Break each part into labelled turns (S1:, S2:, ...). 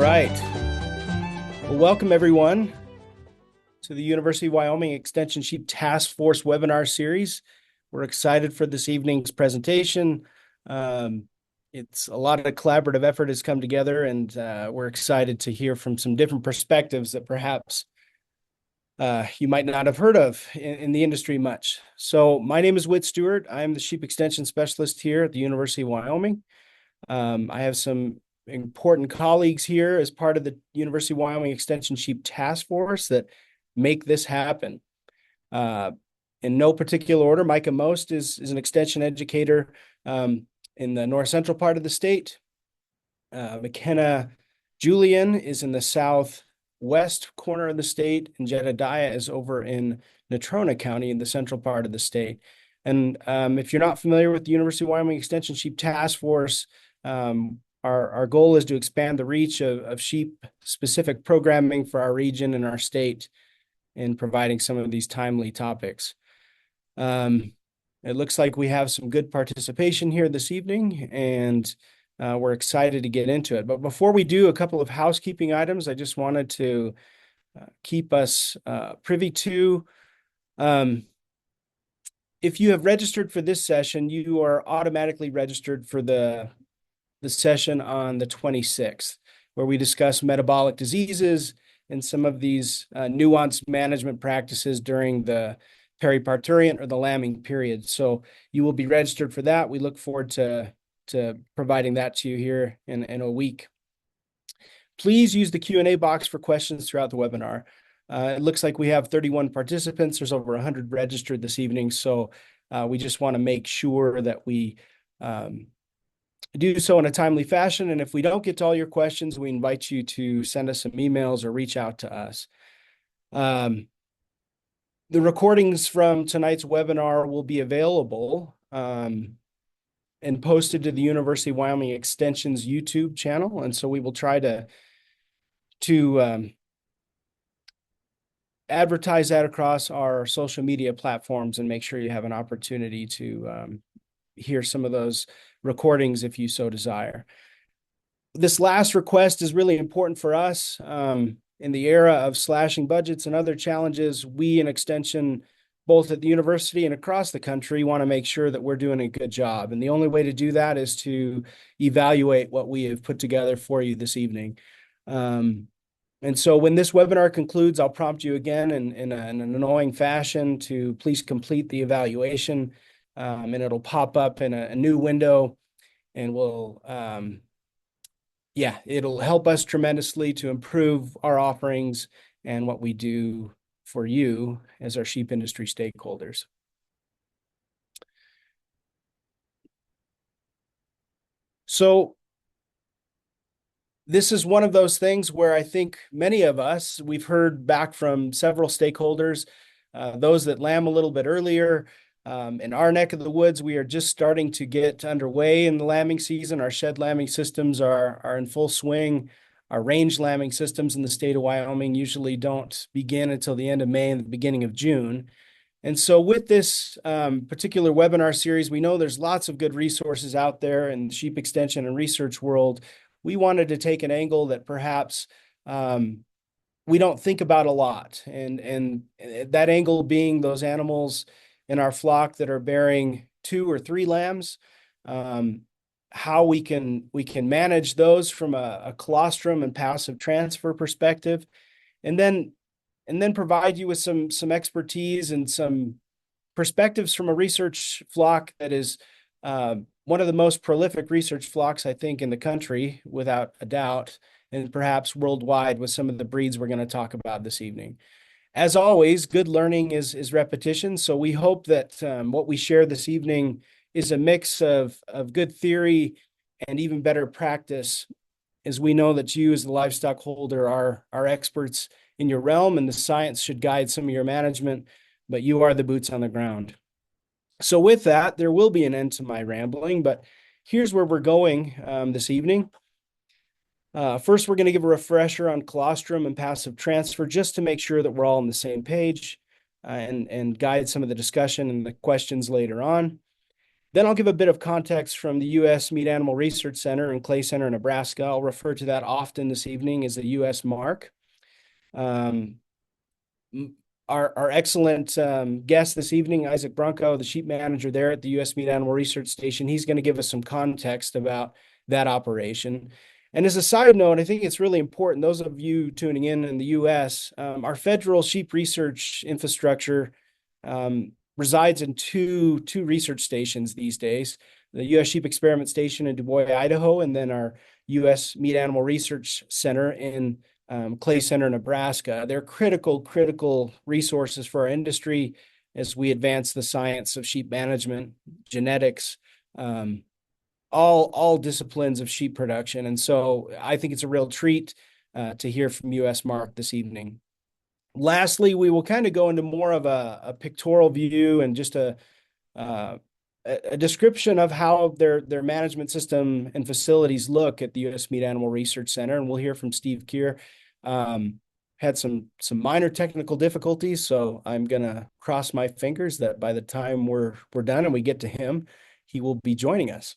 S1: right. Well, welcome everyone to the University of Wyoming Extension Sheep Task Force webinar series. We're excited for this evening's presentation. It's a lot of collaborative effort has come together, and we're excited to hear from some different perspectives that perhaps you might not have heard of in the industry much. So my name is Whit Stewart. I'm the Sheep Extension Specialist here at the University of Wyoming. I have some important colleagues here as part of the University of Wyoming Extension Sheep Task Force that make this happen. In no particular order, Micah Most is an extension educator in the north central part of the state. McKenna Julian is in the southwest corner of the state, and Jedediah is over in Natrona County in the central part of the state. And if you're not familiar with the University of Wyoming Extension Sheep Task Force, our goal is to expand the reach of sheep-specific programming for our region and our state in providing some of these timely topics. It looks like we have some good participation here this evening, and we're excited to get into it. But before we do, a couple of housekeeping items I just wanted to keep us privy to. If you have registered for this session, you are automatically registered for the session on the 26th, where we discuss metabolic diseases and some of these nuanced management practices during the periparturient or the lambing period. So you will be registered for that. We look forward to providing that to you here in a week. Please use the Q&A box for questions throughout the webinar. It looks like we have 31 participants. There's over 100 registered this evening. So we just want to make sure that we do so in a timely fashion. And if we don't get to all your questions, we invite you to send us some emails or reach out to us. The recordings from tonight's webinar will be available and posted to the University of Wyoming Extension's YouTube channel. And so we will try to advertise that across our social media platforms and make sure you have an opportunity to hear some of those recordings if you so desire. This last request is really important for us. In the era of slashing budgets and other challenges, we in Extension, both at the university and across the country, want to make sure that we're doing a good job. And the only way to do that is to evaluate what we have put together for you this evening. And so when this webinar concludes, I'll prompt you again in an annoying fashion to please complete the evaluation. And it'll pop up in a new window, and it'll help us tremendously to improve our offerings and what we do for you as our sheep industry stakeholders. So this is one of those things where I think many of us, we've heard back from several stakeholders, those that lamb a little bit earlier. In our neck of the woods, we are just starting to get underway in the lambing season. Our shed lambing systems are in full swing. Our range lambing systems in the state of Wyoming usually don't begin until the end of May and the beginning of June. And so with this particular webinar series, we know there's lots of good resources out there in the sheep extension and research world. We wanted to take an angle that perhaps we don't think about a lot. And that angle being those animals in our flock that are bearing 2 or 3 lambs, how we can manage those from a colostrum and passive transfer perspective, and then provide you with some expertise and some perspectives from a research flock that is one of the most prolific research flocks, I think, in the country, without a doubt, and perhaps worldwide with some of the breeds we're going to talk about this evening. As always, good learning is repetition. So we hope that what we share this evening is a mix of good theory and even better practice, as we know that you as the livestock holder are experts in your realm, and the science should guide some of your management, but you are the boots on the ground. So with that, there will be an end to my rambling, but here's where we're going this evening. First, we're going to give a refresher on colostrum and passive transfer, just to make sure that we're all on the same page and guide some of the discussion and the questions later on. Then I'll give a bit of context from the U.S. Meat Animal Research Center in Clay Center, Nebraska. I'll refer to that often this evening as the U.S. MARC. Um, our excellent guest this evening, Isaac Brunkow, the sheep manager there at the U.S. Meat Animal Research Station, he's going to give us some context about that operation. And as a side note, I think it's really important, those of you tuning in the U.S., our federal sheep research infrastructure resides in two research stations these days, the U.S. Sheep Experiment Station in DuBois, Idaho, and then our U.S. Meat Animal Research Center in Clay Center, Nebraska. They're critical resources for our industry as we advance the science of sheep management, genetics, all disciplines of sheep production. And so I think it's a real treat to hear from U.S. MARC this evening. Lastly, we will kind of go into more of a pictorial view and just a description of how their management system and facilities look at the U.S. Meat Animal Research Center. And we'll hear from Steve Kier. Had some minor technical difficulties, so I'm gonna cross my fingers that by the time we're done and we get to him, he will be joining us.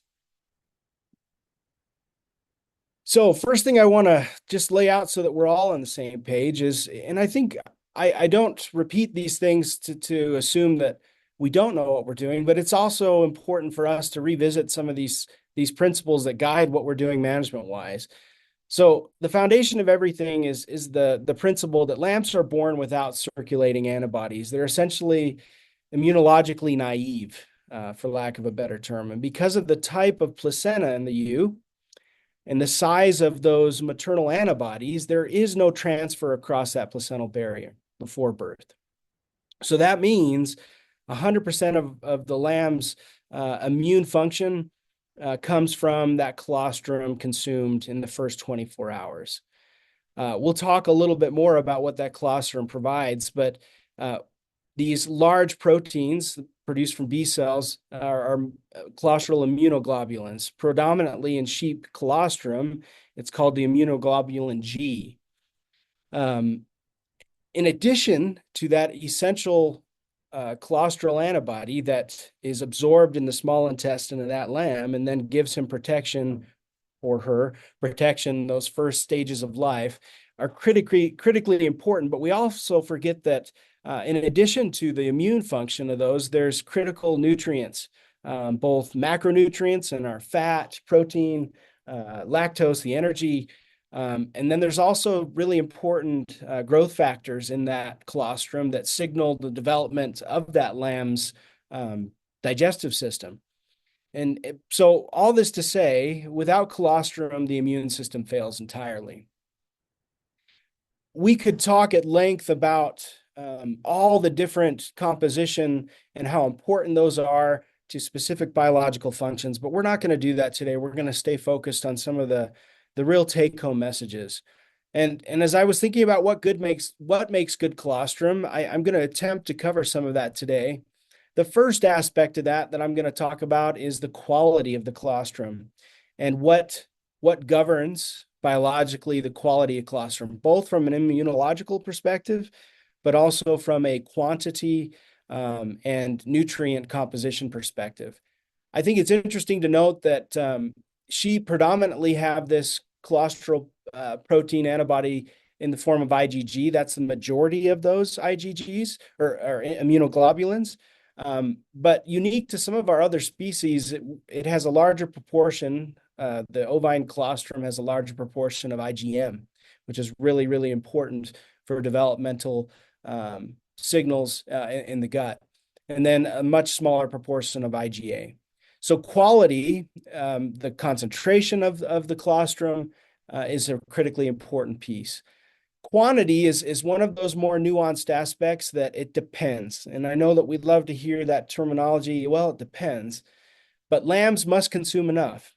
S1: So first thing I want to just lay out so that we're all on the same page is, and I think I don't repeat these things to assume that we don't know what we're doing, but it's also important for us to revisit some of these principles that guide what we're doing management wise. So the foundation of everything is the principle that lambs are born without circulating antibodies. They're essentially immunologically naive, for lack of a better term. And because of the type of placenta in the ewe and the size of those maternal antibodies, there is no transfer across that placental barrier before birth. So that means 100% of the lamb's immune function comes from that colostrum consumed in the first 24 hours. We'll talk a little bit more about what that colostrum provides, but these large proteins produced from B cells are colostral immunoglobulins. Predominantly in sheep colostrum, it's called the immunoglobulin G. In addition to that essential colostral antibody that is absorbed in the small intestine of that lamb and then gives him protection or her protection those first stages of life are critically important. But we also forget that in addition to the immune function of those, there's critical nutrients, both macronutrients in our fat, protein, lactose, the energy. And then there's also really important growth factors in that colostrum that signal the development of that lamb's digestive system. And so all this to say, without colostrum, the immune system fails entirely. We could talk at length about all the different composition and how important those are to specific biological functions, but we're not going to do that today. We're going to stay focused on some of the real take-home messages. And as I was thinking about what makes good colostrum, I'm going to attempt to cover some of that today. The first aspect of that I'm going to talk about is the quality of the colostrum and what governs biologically the quality of colostrum, both from an immunological perspective, but also from a quantity and nutrient composition perspective. I think it's interesting to note that sheep predominantly have this colostral protein antibody in the form of IgG. That's the majority of those IgGs or immunoglobulins. But unique to some of our other species, it has a larger proportion. The ovine colostrum has a larger proportion of IgM, which is really, really important for developmental signals in the gut. And then a much smaller proportion of IgA. So quality, the concentration of the colostrum is a critically important piece. Quantity is one of those more nuanced aspects that it depends. And I know that we'd love to hear that terminology. Well, it depends. But lambs must consume enough.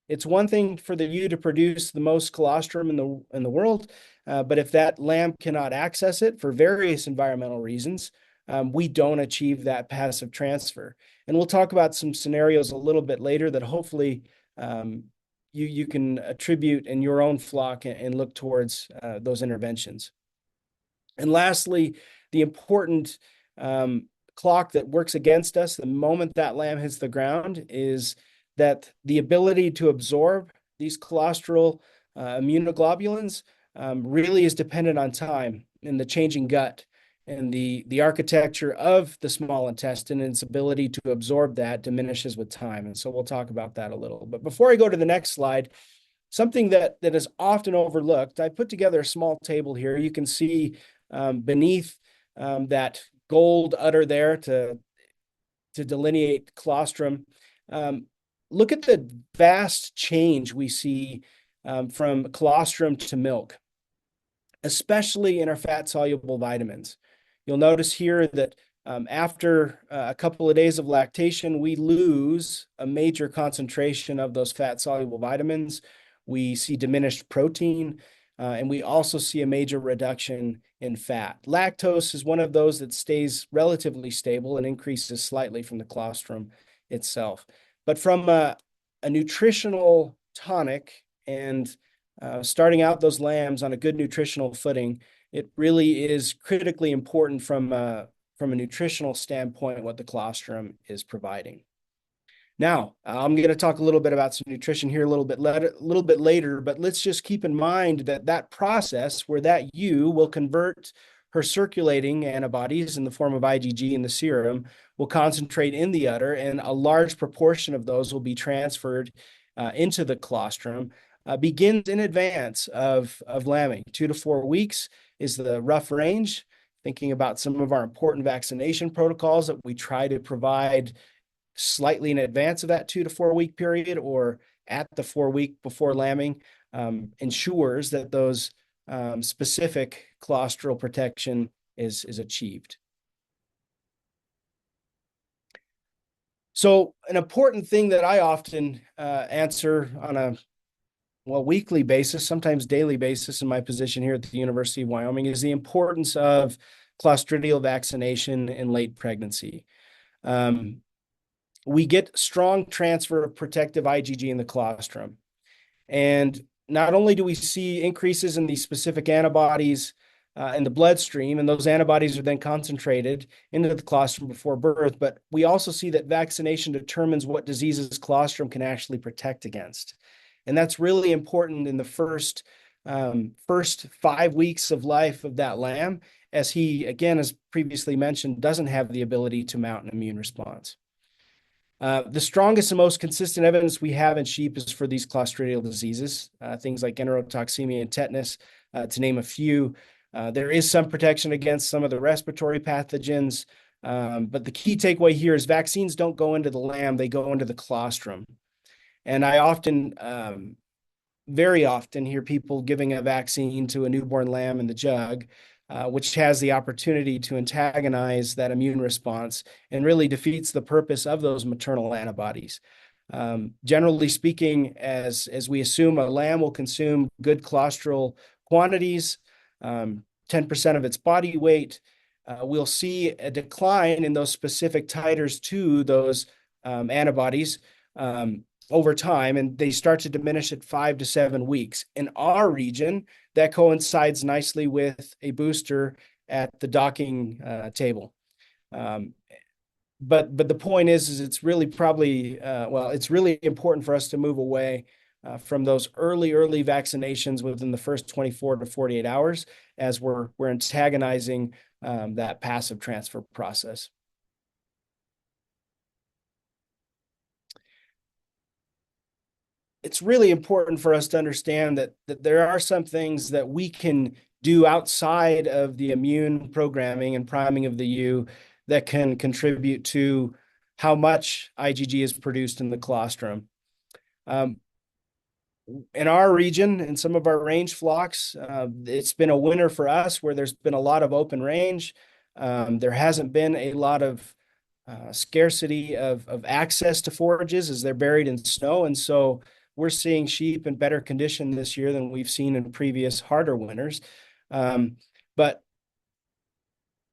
S1: It's one thing for the ewe to produce the most colostrum in the world, but if that lamb cannot access it for various environmental reasons, we don't achieve that passive transfer. And we'll talk about some scenarios a little bit later that hopefully you can attribute in your own flock and look towards those interventions. And lastly, the important clock that works against us the moment that lamb hits the ground is that the ability to absorb these colostral immunoglobulins really is dependent on time and the changing gut and the architecture of the small intestine and its ability to absorb that diminishes with time. And so we'll talk about that a little. But before I go to the next slide, something that is often overlooked, I put together a small table here. You can see beneath that gold udder there to delineate colostrum. Look at the vast change we see from colostrum to milk, especially in our fat-soluble vitamins. You'll notice here that after a couple of days of lactation, we lose a major concentration of those fat-soluble vitamins. We see diminished protein, and we also see a major reduction in fat. Lactose is one of those that stays relatively stable and increases slightly from the colostrum itself. But from a nutritional tonic and starting out those lambs on a good nutritional footing, it really is critically important from a nutritional standpoint what the colostrum is providing. Now, I'm going to talk a little bit about some nutrition here a little bit later, but let's just keep in mind that process where that ewe will convert her circulating antibodies in the form of IgG in the serum will concentrate in the udder, and a large proportion of those will be transferred into the colostrum. Begins in advance of lambing. 2 to 4 weeks is the rough range. Thinking about some of our important vaccination protocols that we try to provide slightly in advance of that 2 to 4 week period or at the 4 week before lambing ensures that those specific colostral protection is achieved. So an important thing that I often answer on a weekly basis, sometimes daily basis in my position here at the University of Wyoming is the importance of clostridial vaccination in late pregnancy. We get strong transfer of protective IgG in the colostrum. And not only do we see increases in these specific antibodies in the bloodstream, and those antibodies are then concentrated into the colostrum before birth, but we also see that vaccination determines what diseases colostrum can actually protect against. And that's really important in the first 5 weeks of life of that lamb, as he, again, as previously mentioned, doesn't have the ability to mount an immune response. The strongest and most consistent evidence we have in sheep is for these clostridial diseases, things like enterotoxemia and tetanus, to name a few. There is some protection against some of the respiratory pathogens, but the key takeaway here is vaccines don't go into the lamb, they go into the colostrum. And I often, very often, hear people giving a vaccine to a newborn lamb in the jug, which has the opportunity to antagonize that immune response and really defeats the purpose of those maternal antibodies. Generally speaking, as we assume a lamb will consume good colostral quantities, 10% of its body weight, we'll see a decline in those specific titers to those antibodies over time, and they start to diminish at 5 to 7 weeks. In our region, that coincides nicely with a booster at the docking table. But the point is it's really probably, it's really important for us to move away from those early vaccinations within the first 24 to 48 hours as we're antagonizing that passive transfer process. It's really important for us to understand that there are some things that we can do outside of the immune programming and priming of the ewe that can contribute to how much IgG is produced in the colostrum. In our region, in some of our range flocks, it's been a winter for us where there's been a lot of open range. There hasn't been a lot of scarcity of access to forages as they're buried in snow. And so we're seeing sheep in better condition this year than we've seen in previous harder winters. But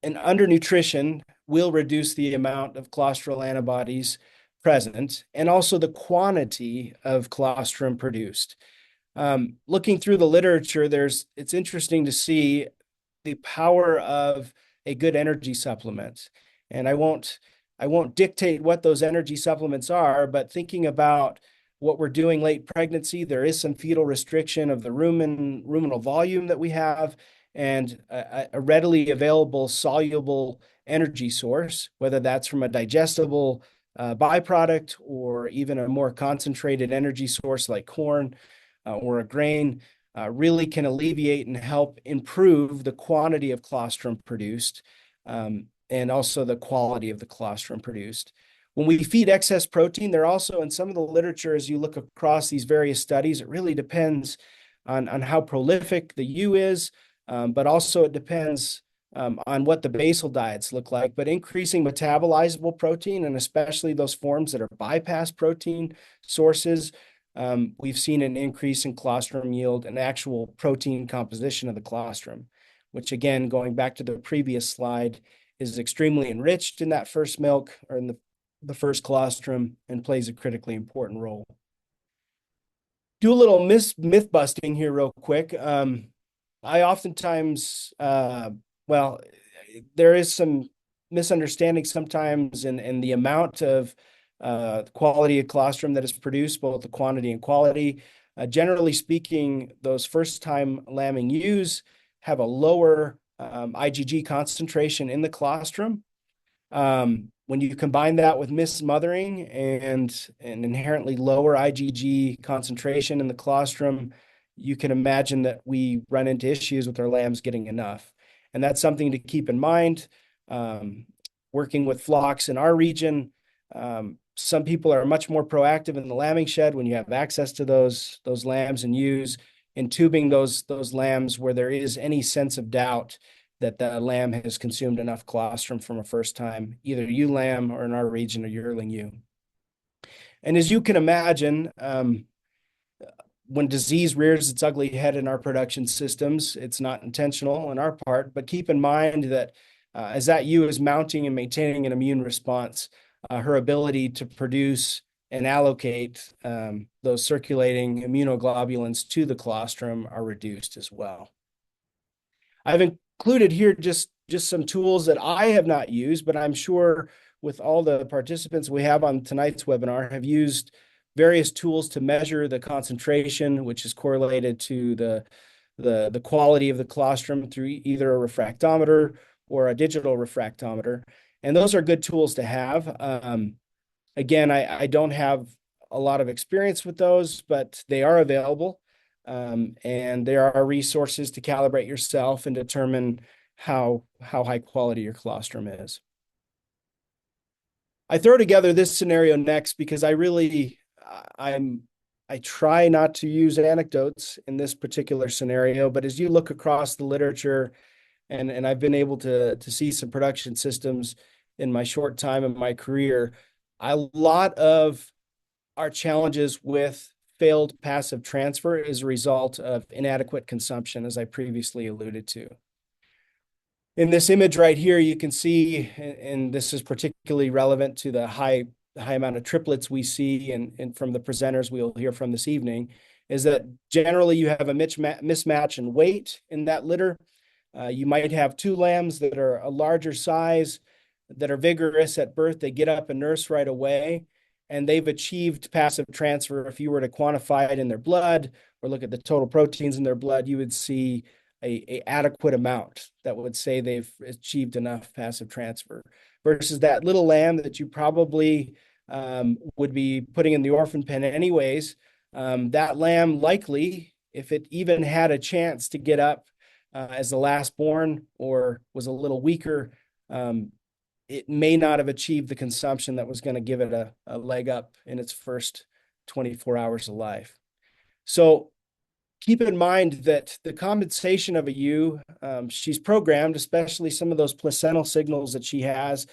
S1: an undernutrition will reduce the amount of colostral antibodies present and also the quantity of colostrum produced. Looking through the literature, it's interesting to see the power of a good energy supplement. And I won't dictate what those energy supplements are, but thinking about what we're doing late pregnancy, there is some fetal restriction of the ruminal volume that we have, and a readily available soluble energy source, whether that's from a digestible byproduct or even a more concentrated energy source like corn or a grain, really can alleviate and help improve the quantity of colostrum produced, and also the quality of the colostrum produced. When we feed excess protein, there also, in some of the literature, as you look across these various studies, it really depends on how prolific the ewe is, but also it depends on what the basal diets look like. But increasing metabolizable protein, and especially those forms that are bypass protein sources, we've seen an increase in colostrum yield and actual protein composition of the colostrum, which again, going back to the previous slide, is extremely enriched in that first milk or in the first colostrum and plays a critically important role. Do a little myth busting here real quick. I oftentimes, well, there is some misunderstanding sometimes in the amount of quality of colostrum that is produced, both the quantity and quality. Generally speaking, those first-time lambing ewes have a lower IgG concentration in the colostrum. When you combine that with mismothering and an inherently lower IgG concentration in the colostrum, you can imagine that we run into issues with our lambs getting enough. And that's something to keep in mind. Working with flocks in our region, some people are much more proactive in the lambing shed when you have access to those lambs and ewes, intubing those lambs where there is any sense of doubt that the lamb has consumed enough colostrum from a first time, either ewe lamb or in our region, a yearling ewe. And as you can imagine, when disease rears its ugly head in our production systems, it's not intentional on our part, but keep in mind that as that ewe is mounting and maintaining an immune response, her ability to produce and allocate those circulating immunoglobulins to the colostrum are reduced as well. I've included here just some tools that I have not used, but I'm sure with all the participants we have on tonight's webinar have used various tools to measure the concentration, which is correlated to the quality of the colostrum through either a refractometer or a digital refractometer. And those are good tools to have. Again, I don't have a lot of experience with those, but they are available. And there are resources to calibrate yourself and determine how high quality your colostrum is. I throw together this scenario next because I try not to use anecdotes in this particular scenario, but as you look across the literature, and I've been able to see some production systems in my short time in my career, a lot of our challenges with failed passive transfer is a result of inadequate consumption, as I previously alluded to. In this image right here, you can see, and this is particularly relevant to the high amount of triplets we see and from the presenters we'll hear from this evening, is that generally you have a mismatch in weight in that litter. You might have two lambs that are a larger size, that are vigorous at birth. They get up and nurse right away, and they've achieved passive transfer. If you were to quantify it in their blood or look at the total proteins in their blood, you would see a adequate amount that would say they've achieved enough passive transfer, versus that little lamb that you probably would be putting in the orphan pen anyways. That lamb likely, if it even had a chance to get up as the last born or was a little weaker, it may not have achieved the consumption that was going to give it a leg up in its first 24 hours of life. So keep in mind that the compensation of a ewe, she's programmed, especially some of those placental signals that she has.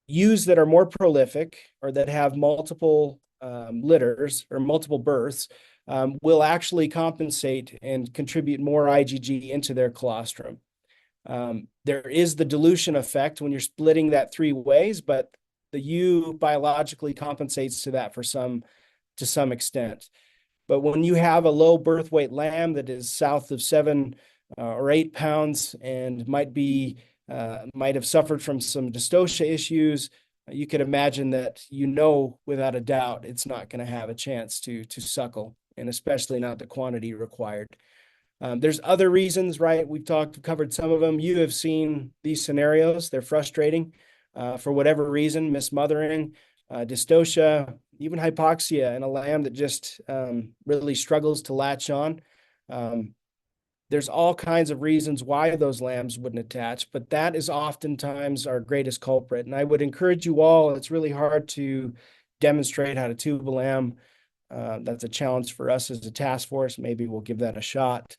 S1: Ewes that are more prolific or that have multiple litters or multiple births will actually compensate and contribute more IgG into their colostrum. There is the dilution effect when you're splitting that three ways, but the ewe biologically compensates to that to some extent. But when you have a low birth weight lamb that is south of 7 or 8 pounds and might be might have suffered from some dystocia issues, you could imagine that without a doubt it's not going to have a chance to suckle, and especially not the quantity required. There's other reasons, right? Covered some of them. You have seen these scenarios. They're frustrating for whatever reason, mismothering, dystocia, even hypoxia in a lamb that just really struggles to latch on. Um, there's all kinds of reasons why those lambs wouldn't attach, but that is oftentimes our greatest culprit. And I would encourage you all, it's really hard to demonstrate how to tube a lamb. That's a challenge for us as a task force. Maybe we'll give that a shot.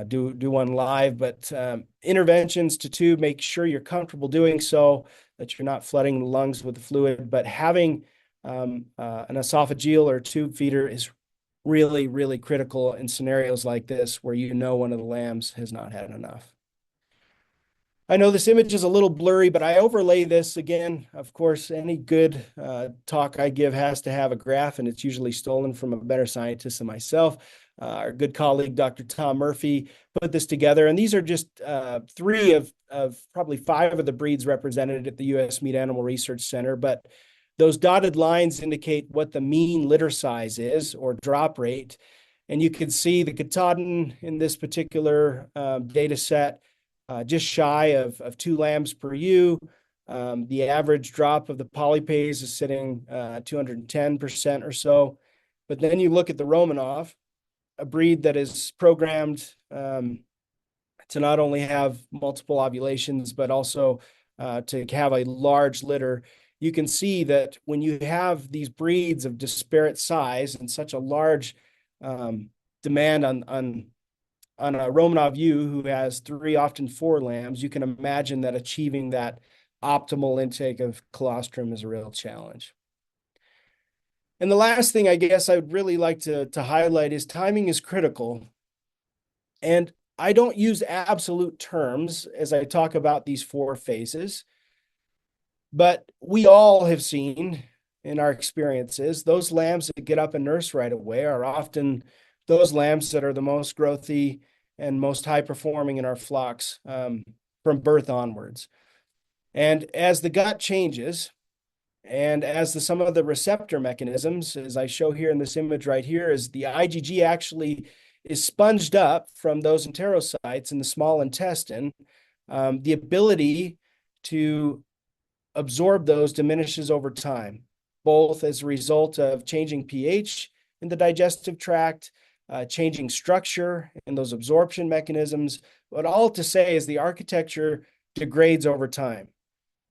S1: Do one live, but interventions to tube, make sure you're comfortable doing so, that you're not flooding the lungs with the fluid. But having an esophageal or tube feeder is really, really critical in scenarios like this where one of the lambs has not had enough. I know this image is a little blurry, but I overlay this again. Of course, any good talk I give has to have a graph, and it's usually stolen from a better scientist than myself. Our good colleague, Dr. Tom Murphy, put this together. And these are just three of probably five of the breeds represented at the U.S. Meat Animal Research Center. But those dotted lines indicate what the mean litter size is, or drop rate. And you can see the Katahdin in this particular data set, just shy of 2 lambs per ewe. The average drop of the polypays is sitting 210% or so. But then you look at the Romanov, a breed that is programmed to not only have multiple ovulations, but also to have a large litter. You can see that when you have these breeds of disparate size and such a large demand on a Romanov ewe who has 3, often 4 lambs, you can imagine that achieving that optimal intake of colostrum is a real challenge. And the last thing I guess I would really like to highlight is timing is critical. And I don't use absolute terms as I talk about these 4 phases, but we all have seen in our experiences, those lambs that get up and nurse right away are often those lambs that are the most growthy and most high performing in our flocks from birth onwards. And as the gut changes, and as some of the receptor mechanisms, as I show here in this image right here, is the IgG actually is sponged up from those enterocytes in the small intestine, the ability to absorb those diminishes over time, both as a result of changing pH in the digestive tract, changing structure in those absorption mechanisms. But all to say is the architecture degrades over time.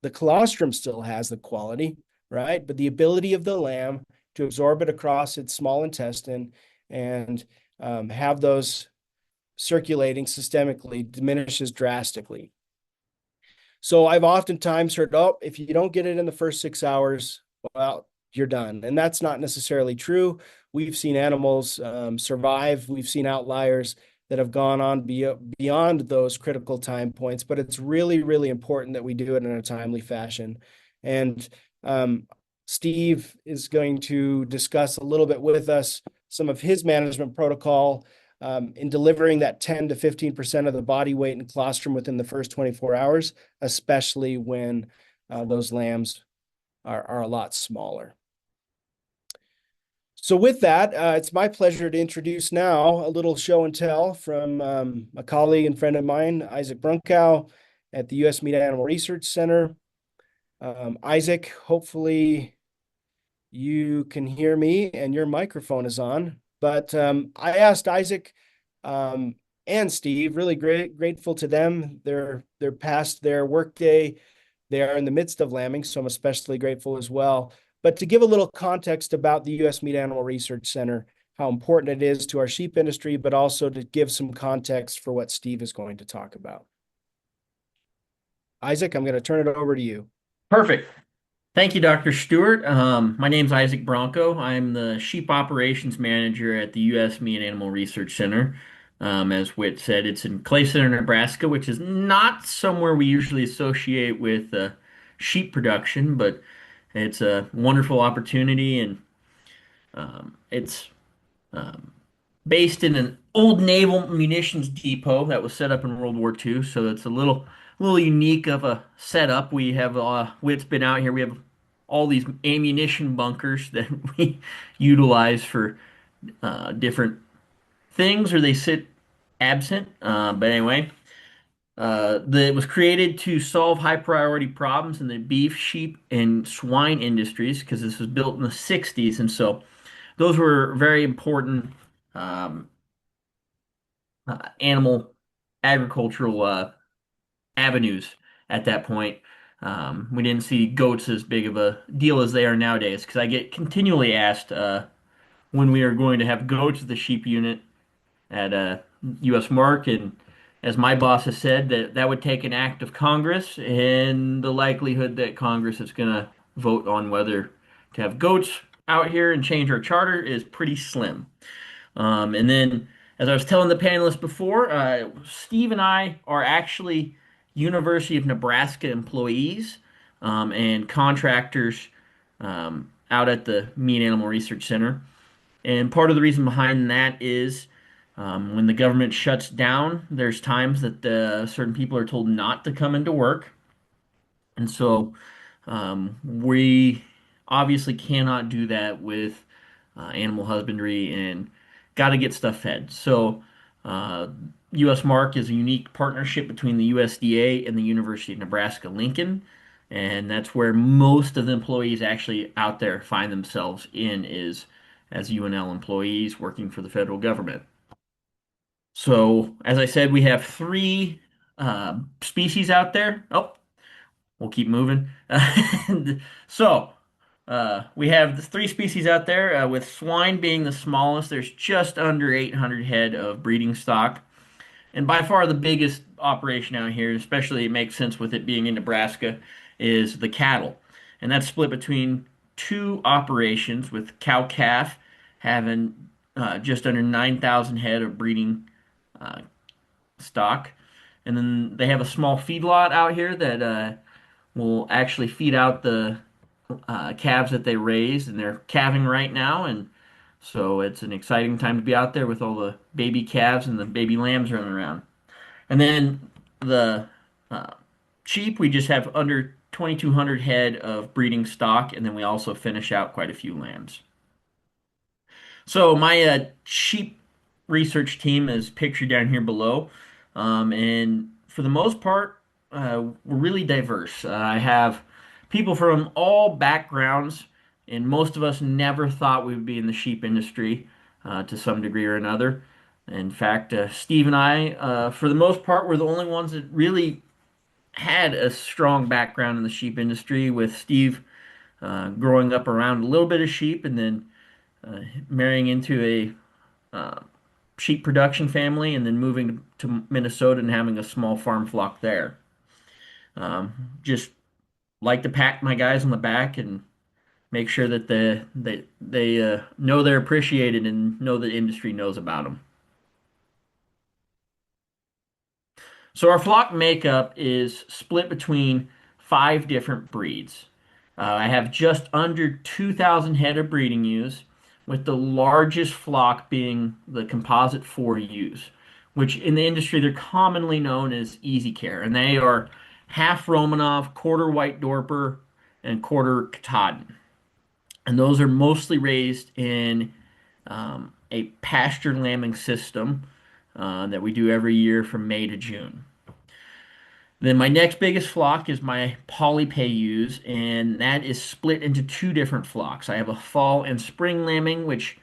S1: The colostrum still has the quality, right? But the ability of the lamb to absorb it across its small intestine and have those circulating systemically diminishes drastically. So I've oftentimes heard, oh, if you don't get it in the first 6 hours, well, you're done. And that's not necessarily true. We've seen animals survive. We've seen outliers that have gone on beyond those critical time points, but it's really, really important that we do it in a timely fashion. And Steve is going to discuss a little bit with us some of his management protocol in delivering that 10 to 15% of the body weight and colostrum within the first 24 hours, especially when those lambs are a lot smaller. So with that, it's my pleasure to introduce now a little show and tell from a colleague and friend of mine, Isaac Brunkow at the U.S. Meat Animal Research Center. Isaac, hopefully you can hear me and your microphone is on. But I asked Isaac and Steve, really grateful to them. They're past their workday. They are in the midst of lambing, so I'm especially grateful as well. But to give a little context about the U.S. Meat Animal Research Center, how important it is to our sheep industry, but also to give some context for what Steve is going to talk about. Isaac, I'm going to turn it over to you.
S2: Perfect. Thank you, Dr. Stewart. My name's Isaac Bronco. I'm the Sheep Operations Manager at the U.S. Meat and Animal Research Center. As Whit said, it's in Clay Center, Nebraska, which is not somewhere we usually associate with sheep production, but it's a wonderful opportunity, and it's um, based in an old naval munitions depot that was set up in World War II. So it's a little unique of a setup. We have Whit's been out here. We have all these ammunition bunkers that we utilize for different things, or they sit absent. But anyway, it was created to solve high priority problems in the beef, sheep, and swine industries because this was built in the 60s, and so those were very important um, animal agricultural avenues at that point. We didn't see goats as big of a deal as they are nowadays because I get continually asked when we are going to have goats at the sheep unit at U.S. Mark, and as my boss has said, that would take an act of Congress, and the likelihood that Congress is going to vote on whether to have goats out here and change our charter is pretty slim. And then, as I was telling the panelists before, Steve and I are actually University of Nebraska employees and contractors out at the Meat and Animal Research Center. And part of the reason behind that is when the government shuts down, there's times that certain people are told not to come into work. And so we obviously cannot do that with animal husbandry and got to get stuff fed. So uh, U.S. Mark is a unique partnership between the USDA and the University of Nebraska Lincoln. And that's where most of the employees actually out there find themselves in is as UNL employees working for the federal government. So, as I said, we have three species out there. Oh, we'll keep moving. So, we have the three species out there, with swine being the smallest. There's just under 800 head of breeding stock. And by far the biggest operation out here, especially it makes sense with it being in Nebraska, is the cattle. And that's split between two operations, with cow-calf having just under 9,000 head of breeding uh, stock. And then they have a small feedlot out here that will actually feed out the calves that they raised, and they're calving right now. And so it's an exciting time to be out there with all the baby calves and the baby lambs running around. And then the uh, sheep, we just have under 2,200 head of breeding stock, and then we also finish out quite a few lambs. So my sheep research team is pictured down here below, and for the most part, we're really diverse. I have people from all backgrounds, and most of us never thought we would be in the sheep industry to some degree or another. In fact, Steve and I, for the most part, were the only ones that really had a strong background in the sheep industry, with Steve growing up around a little bit of sheep and then marrying into a sheep production family and then moving to Minnesota and having a small farm flock there. Just like to pat my guys on the back and make sure that they know they're appreciated and know the industry knows about them. So our flock makeup is split between five different breeds. I have just under 2,000 head of breeding ewes, with the largest flock being the composite 4 ewes, which in the industry they're commonly known as Easy Care, and they are half Romanov, quarter White Dorper, and quarter Katahdin. And those are mostly raised in a pasture lambing system that we do every year from May to June. Then my next biggest flock is my polypay ewes, and that is split into two different flocks. I have a fall and spring lambing, which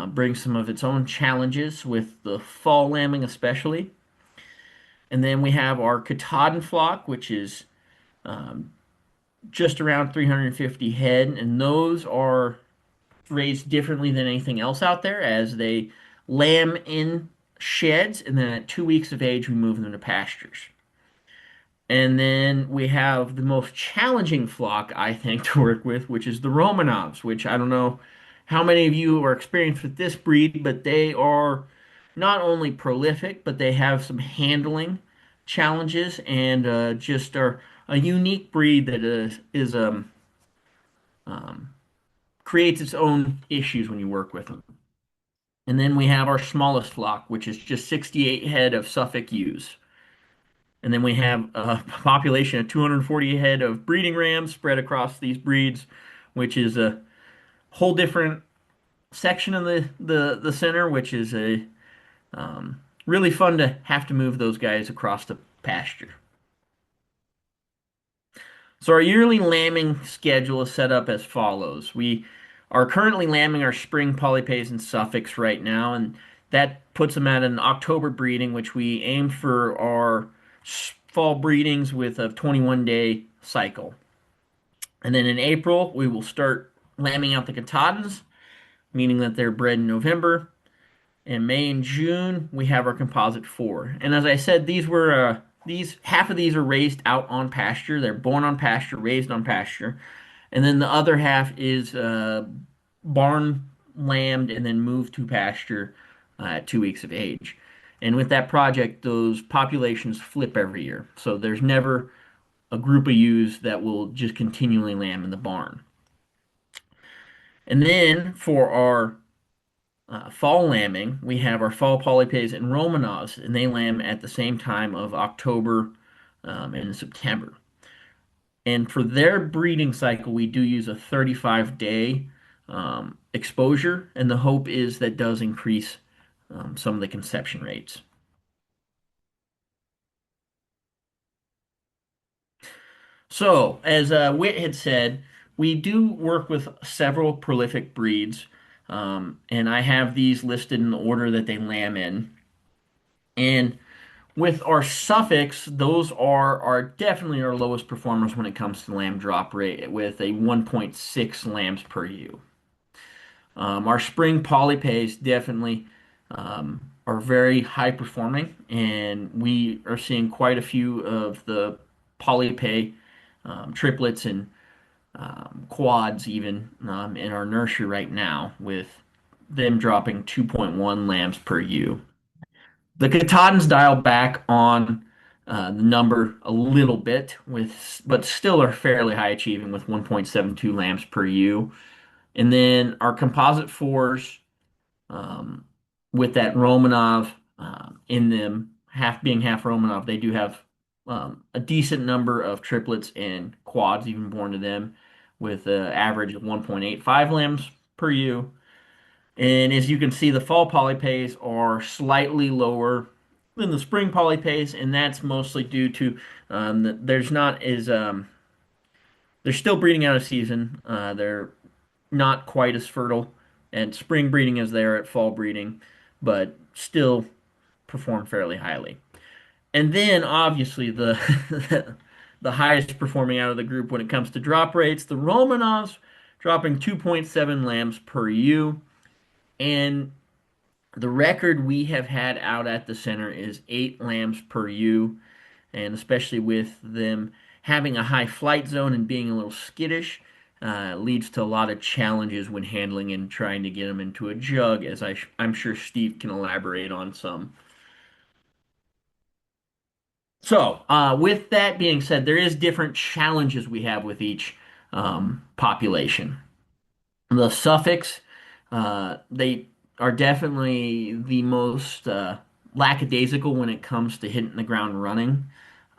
S2: brings some of its own challenges with the fall lambing especially. And then we have our Katahdin flock, which is just around 350 head, and those are raised differently than anything else out there, as they lamb in sheds, and then at 2 weeks of age we move them to pastures. And then we have the most challenging flock, I think, to work with, which is the Romanovs, which I don't know how many of you are experienced with this breed, but they are not only prolific, but they have some handling challenges and just are a unique breed that um, creates its own issues when you work with them. And then we have our smallest flock, which is just 68 head of Suffolk ewes. And then we have a population of 240 head of breeding rams spread across these breeds, which is a whole different section of the center, which is a really fun to have to move those guys across the pasture. So our yearly lambing schedule is set up as follows. We are currently lambing our spring polypays and Suffolks right now, and that puts them at an October breeding, which we aim for our fall breedings with a 21-day cycle. And then in April, we will start lambing out the Katahdins, meaning that they're bred in November. In May and June, we have our composite four. And as I said, these half of these are raised out on pasture. They're born on pasture, raised on pasture, and then the other half is barn lambed and then moved to pasture at 2 weeks of age. And with that project, those populations flip every year. So there's never a group of ewes that will just continually lamb in the barn. And then for our fall lambing, we have our fall polypays and Romanovs, and they lamb at the same time of October and September. And for their breeding cycle, we do use a 35-day exposure, and the hope is that does increase some of the conception rates. So, as Whit had said, we do work with several prolific breeds, and I have these listed in the order that they lamb in. And with our suffix, those are definitely our lowest performers when it comes to lamb drop rate with a 1.6 lambs per ewe. Our spring polypays definitely are very high performing, and we are seeing quite a few of the polypay triplets and quads even in our nursery right now, with them dropping 2.1 lambs per ewe. The Katahdins dial back on the number a little bit but still are fairly high achieving with 1.72 lambs per ewe. And then our composite fours um, with that Romanov in them, half being half Romanov, they do have a decent number of triplets and quads even born to them with an average of 1.85 lambs per ewe. And as you can see, the fall polypays are slightly lower than the spring polypays, and that's mostly due to there's not as they're still breeding out of season. They're not quite as fertile at spring breeding as they are at fall breeding, but still perform fairly highly. And then obviously the the highest performing out of the group when it comes to drop rates, the Romanovs dropping 2.7 lambs per ewe. And the record we have had out at the center is 8 lambs per ewe, and especially with them having a high flight zone and being a little skittish, leads to a lot of challenges when handling and trying to get them into a jug, as I'm sure Steve can elaborate on some. So, with that being said, there is different challenges we have with each population. The suffix, they are definitely the most lackadaisical when it comes to hitting the ground running.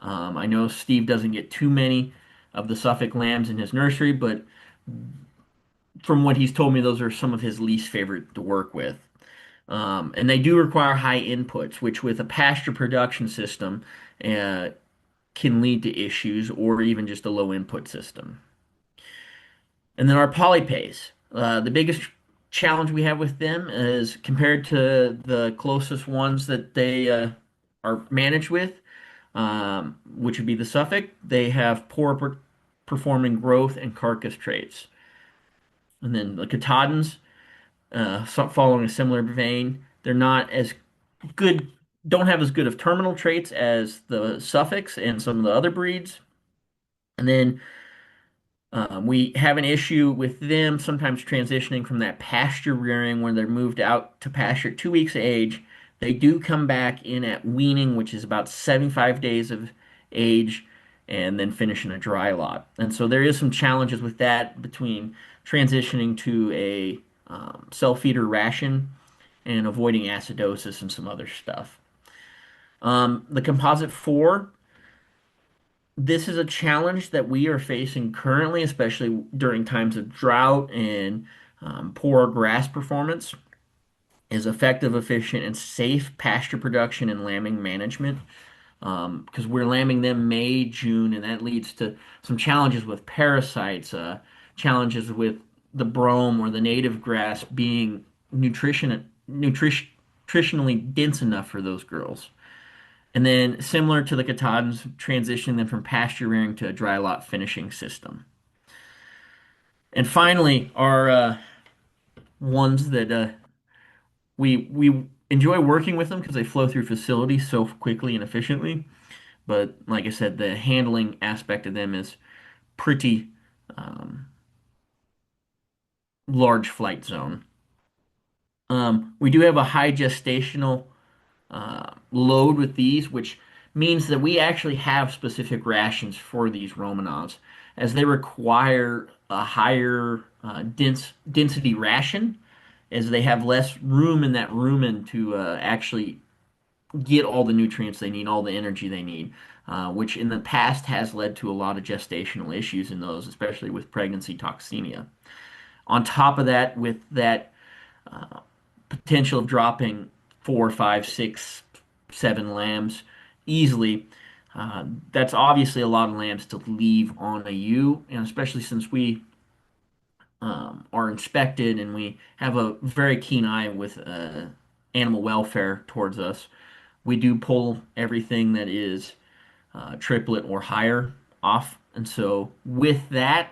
S2: I know Steve doesn't get too many of the Suffolk lambs in his nursery, but from what he's told me, those are some of his least favorite to work with. And they do require high inputs, which with a pasture production system uh, can lead to issues or even just a low input system. And then our polypays. The biggest challenge we have with them is compared to the closest ones that they are managed with, which would be the Suffolk, they have poor performing growth and carcass traits. And then the Katahdins, following a similar vein, they're not as good, don't have as good of terminal traits as the Suffolks and some of the other breeds. And then we have an issue with them sometimes transitioning from that pasture rearing when they're moved out to pasture at 2 weeks of age. They do come back in at weaning, which is about 75 days of age, and then finish in a dry lot. And so there is some challenges with that between transitioning to a self-feeder ration and avoiding acidosis and some other stuff. The composite four. this is a challenge that we are facing currently, especially during times of drought and poor grass performance, is effective, efficient, and safe pasture production and lambing management. Because we're lambing them May, June, and that leads to some challenges with parasites, challenges with the brome or the native grass being nutritionally dense enough for those girls. And then, similar to the Katahdins, transitioning them from pasture rearing to a dry lot finishing system. And finally, our ones that we enjoy working with them because they flow through facilities so quickly and efficiently. But like I said, the handling aspect of them is pretty um, large flight zone. We do have a high gestational load with these, which means that we actually have specific rations for these Romanovs, as they require a higher density ration, as they have less room in that rumen to actually get all the nutrients they need, all the energy they need, which in the past has led to a lot of gestational issues in those, especially with pregnancy toxemia. On top of that, with that potential of dropping 4, 5, 6, 7 lambs easily, that's obviously a lot of lambs to leave on a ewe, and especially since we are inspected and we have a very keen eye with animal welfare towards us, we do pull everything that is triplet or higher off. And so with that,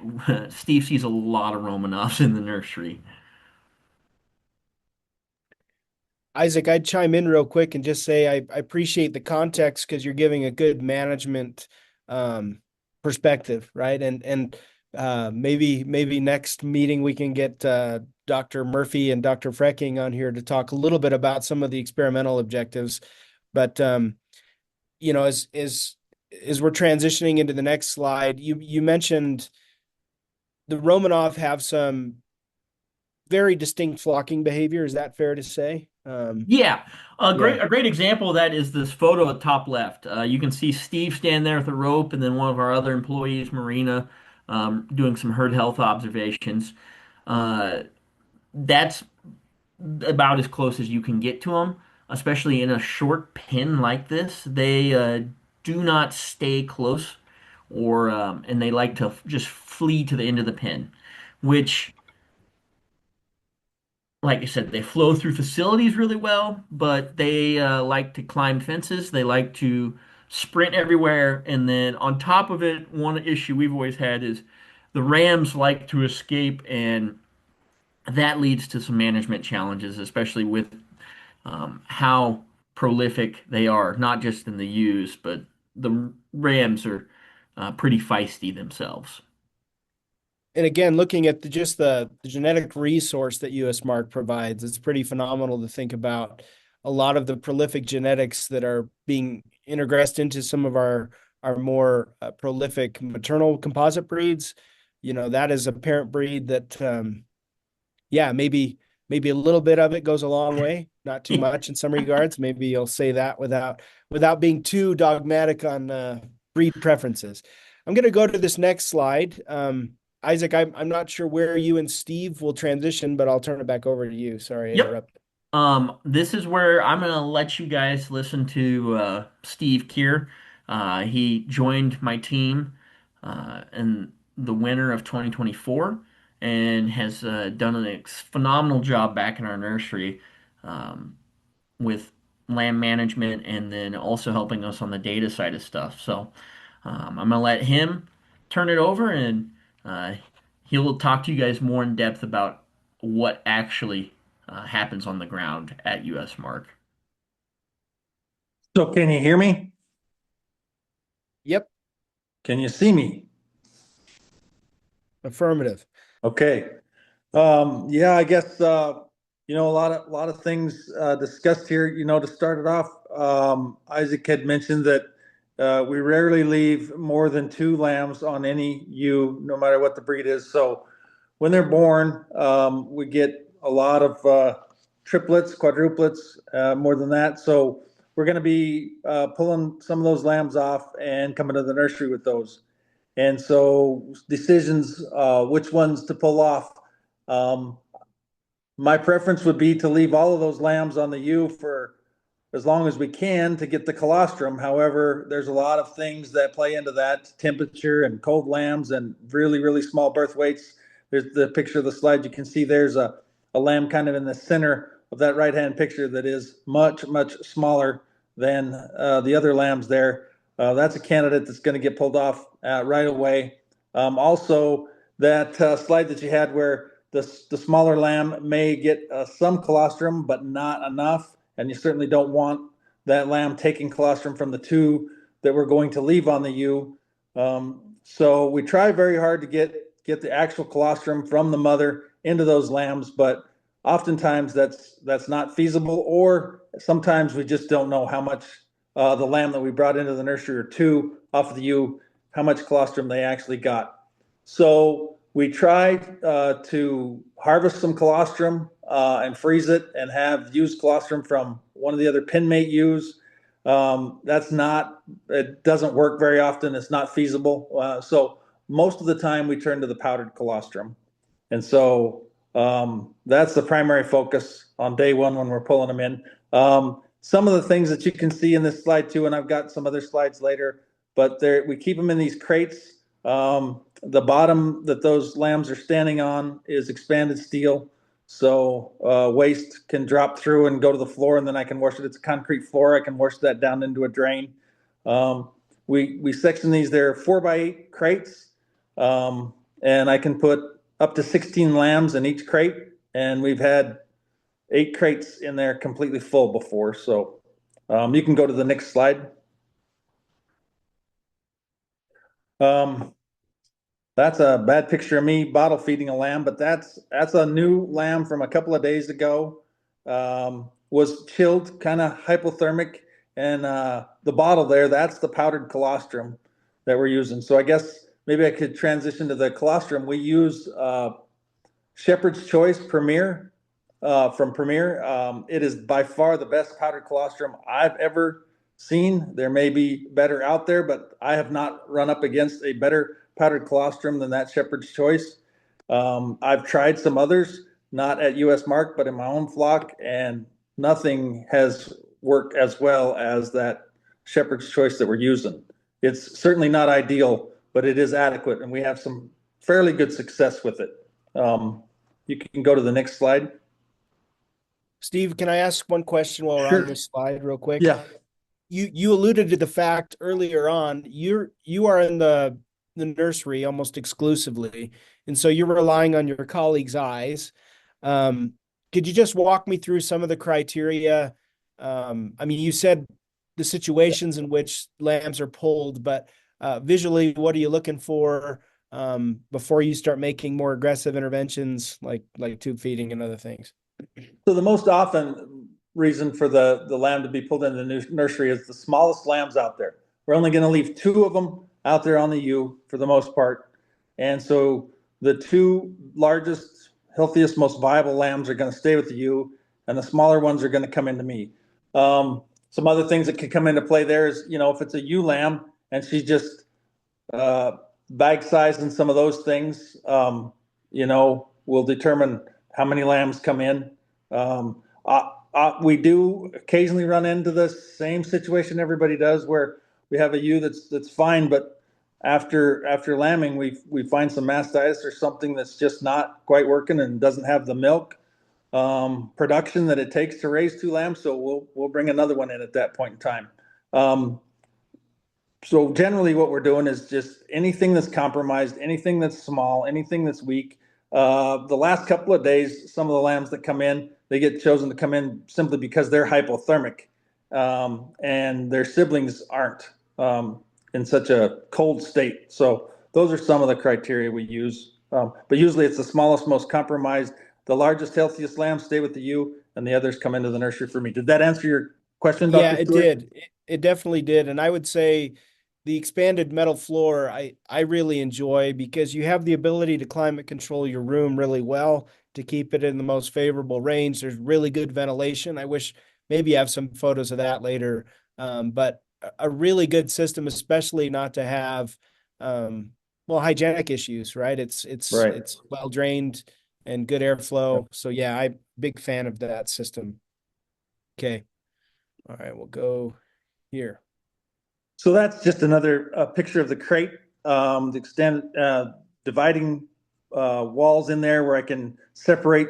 S2: Steve sees a lot of Romanovs in the nursery.
S1: Isaac, I'd chime in real quick and just say I appreciate the context because you're giving a good management um, perspective, right? And maybe next meeting we can get Dr. Murphy and Dr. Frecking on here to talk a little bit about some of the experimental objectives. But as we're transitioning into the next slide, you mentioned the Romanov have some very distinct flocking behavior. Is that fair to say?
S2: Yeah,
S1: Yeah.
S2: a great example of that is this photo at top left. You can see Steve stand there with a rope, and then one of our other employees, Marina, doing some herd health observations. Uh, that's about as close as you can get to them, especially in a short pin like this. They do not stay close, or and they like to just flee to the end of the pin, which, like I said, they flow through facilities really well, but they like to climb fences. They like to sprint everywhere, and then on top of it, one issue we've always had is the rams like to escape, and that leads to some management challenges, especially with how prolific they are, not just in the ewes, but the rams are pretty feisty themselves.
S1: And again, looking at just the genetic resource that US Mark provides, it's pretty phenomenal to think about a lot of the prolific genetics that are being integrated into some of our more prolific maternal composite breeds. That is a parent breed that yeah, maybe a little bit of it goes a long way, not too much in some regards. Maybe you'll say that without being too dogmatic on breed preferences. I'm going to go to this next slide. Isaac, I'm not sure where you and Steve will transition, but I'll turn it back over to you. Sorry, I
S2: Yep.
S1: interrupted.
S2: This is where I'm gonna let you guys listen to Steve Kier. He joined my team in the winter of 2024 and has done a phenomenal job back in our nursery um, with land management and then also helping us on the data side of stuff. So I'm gonna let him turn it over and uh, he'll talk to you guys more in depth about what actually happens on the ground at US Mark.
S3: So can you hear me?
S1: Yep,
S3: Can you see me?
S1: affirmative.
S3: Okay. Yeah, I guess a lot of things discussed here. To start it off, Isaac had mentioned that we rarely leave more than two lambs on any ewe, no matter what the breed is. So when they're born, we get a lot of triplets, quadruplets, more than that. So we're going to be pulling some of those lambs off and coming to the nursery with those. And so decisions, which ones to pull off. My preference would be to leave all of those lambs on the ewe for as long as we can to get the colostrum. However, there's a lot of things that play into that: temperature and cold lambs and really, really small birth weights. There's the picture of the slide. You can see there's a lamb kind of in the center of that right-hand picture that is much, much smaller than the other lambs there. That's a candidate that's going to get pulled off right away. Also, that slide that you had where the smaller lamb may get some colostrum, but not enough. And you certainly don't want that lamb taking colostrum from the two that we're going to leave on the ewe. So we try very hard to get the actual colostrum from the mother into those lambs, but oftentimes that's not feasible, or sometimes we just don't know how much the lamb that we brought into the nursery or two off of the ewe, how much colostrum they actually got. So we try to harvest some colostrum and freeze it and have used colostrum from one of the other pinmate ewes. It doesn't work very often. It's not feasible. So most of the time we turn to the powdered colostrum. And so that's the primary focus on day one when we're pulling them in. Some of the things that you can see in this slide too, and I've got some other slides later, but we keep them in these crates. The bottom that those lambs are standing on is expanded steel. So waste can drop through and go to the floor, and then I can wash it. It's a concrete floor. I can wash that down into a drain. We section these. They're 4x8 crates, and I can put up to 16 lambs in each crate. And we've had 8 crates in there completely full before. So you can go to the next slide. That's a bad picture of me bottle feeding a lamb, but that's a new lamb from a couple of days ago. Was chilled, kind of hypothermic, and the bottle there, that's the powdered colostrum that we're using. So I guess maybe I could transition to the colostrum. We use Shepherd's Choice Premier from Premier. It is by far the best powdered colostrum I've ever seen. There may be better out there, but I have not run up against a better powdered colostrum than that Shepherd's Choice. I've tried some others, not at US Mark, but in my own flock, and nothing has worked as well as that Shepherd's Choice that we're using. It's certainly not ideal, but it is adequate, and we have some fairly good success with it. You can go to the next slide.
S1: Steve, can I ask one question while we're
S3: Sure.
S1: on this slide real quick?
S3: Yeah.
S1: You alluded to the fact earlier on, you are in the nursery almost exclusively, and so you're relying on your colleagues' eyes. Could you just walk me through some of the criteria? I mean, you said the situations in which lambs are pulled, but visually, what are you looking for before you start making more aggressive interventions like tube feeding and other things?
S3: So the most often reason for the lamb to be pulled into the nursery is the smallest lambs out there. We're only going to leave 2 of them out there on the ewe for the most part. And so the 2 largest, healthiest, most viable lambs are going to stay with the ewe, and the smaller ones are going to come into me. Some other things that could come into play there is, if it's a ewe lamb and she's just bag size and some of those things, will determine how many lambs come in. We do occasionally run into the same situation everybody does, where we have a ewe that's fine, but after lambing, we find some mastitis or something that's just not quite working and doesn't have the milk production that it takes to raise 2 lambs. So we'll bring another one in at that point in time. So generally, what we're doing is just anything that's compromised, anything that's small, anything that's weak. The last couple of days, some of the lambs that come in, they get chosen to come in simply because they're hypothermic, and their siblings aren't in such a cold state. So those are some of the criteria we use. But usually it's the smallest, most compromised. The largest, healthiest lambs stay with the ewe, and the others come into the nursery for me. Did that answer your question, Dr.
S1: Yeah, it
S3: Stewart?
S1: did. It definitely did. And I would say the expanded metal floor, I really enjoy, because you have the ability to climate control your room really well to keep it in the most favorable range. There's really good ventilation. I wish maybe have some photos of that later. But a really good system, especially not to have well, hygienic issues, right?
S3: Right.
S1: It's well drained and good airflow. So yeah, I'm big fan of that system. Okay. All right, we'll go here.
S3: So that's just another picture of the crate, the extended dividing walls in there where I can separate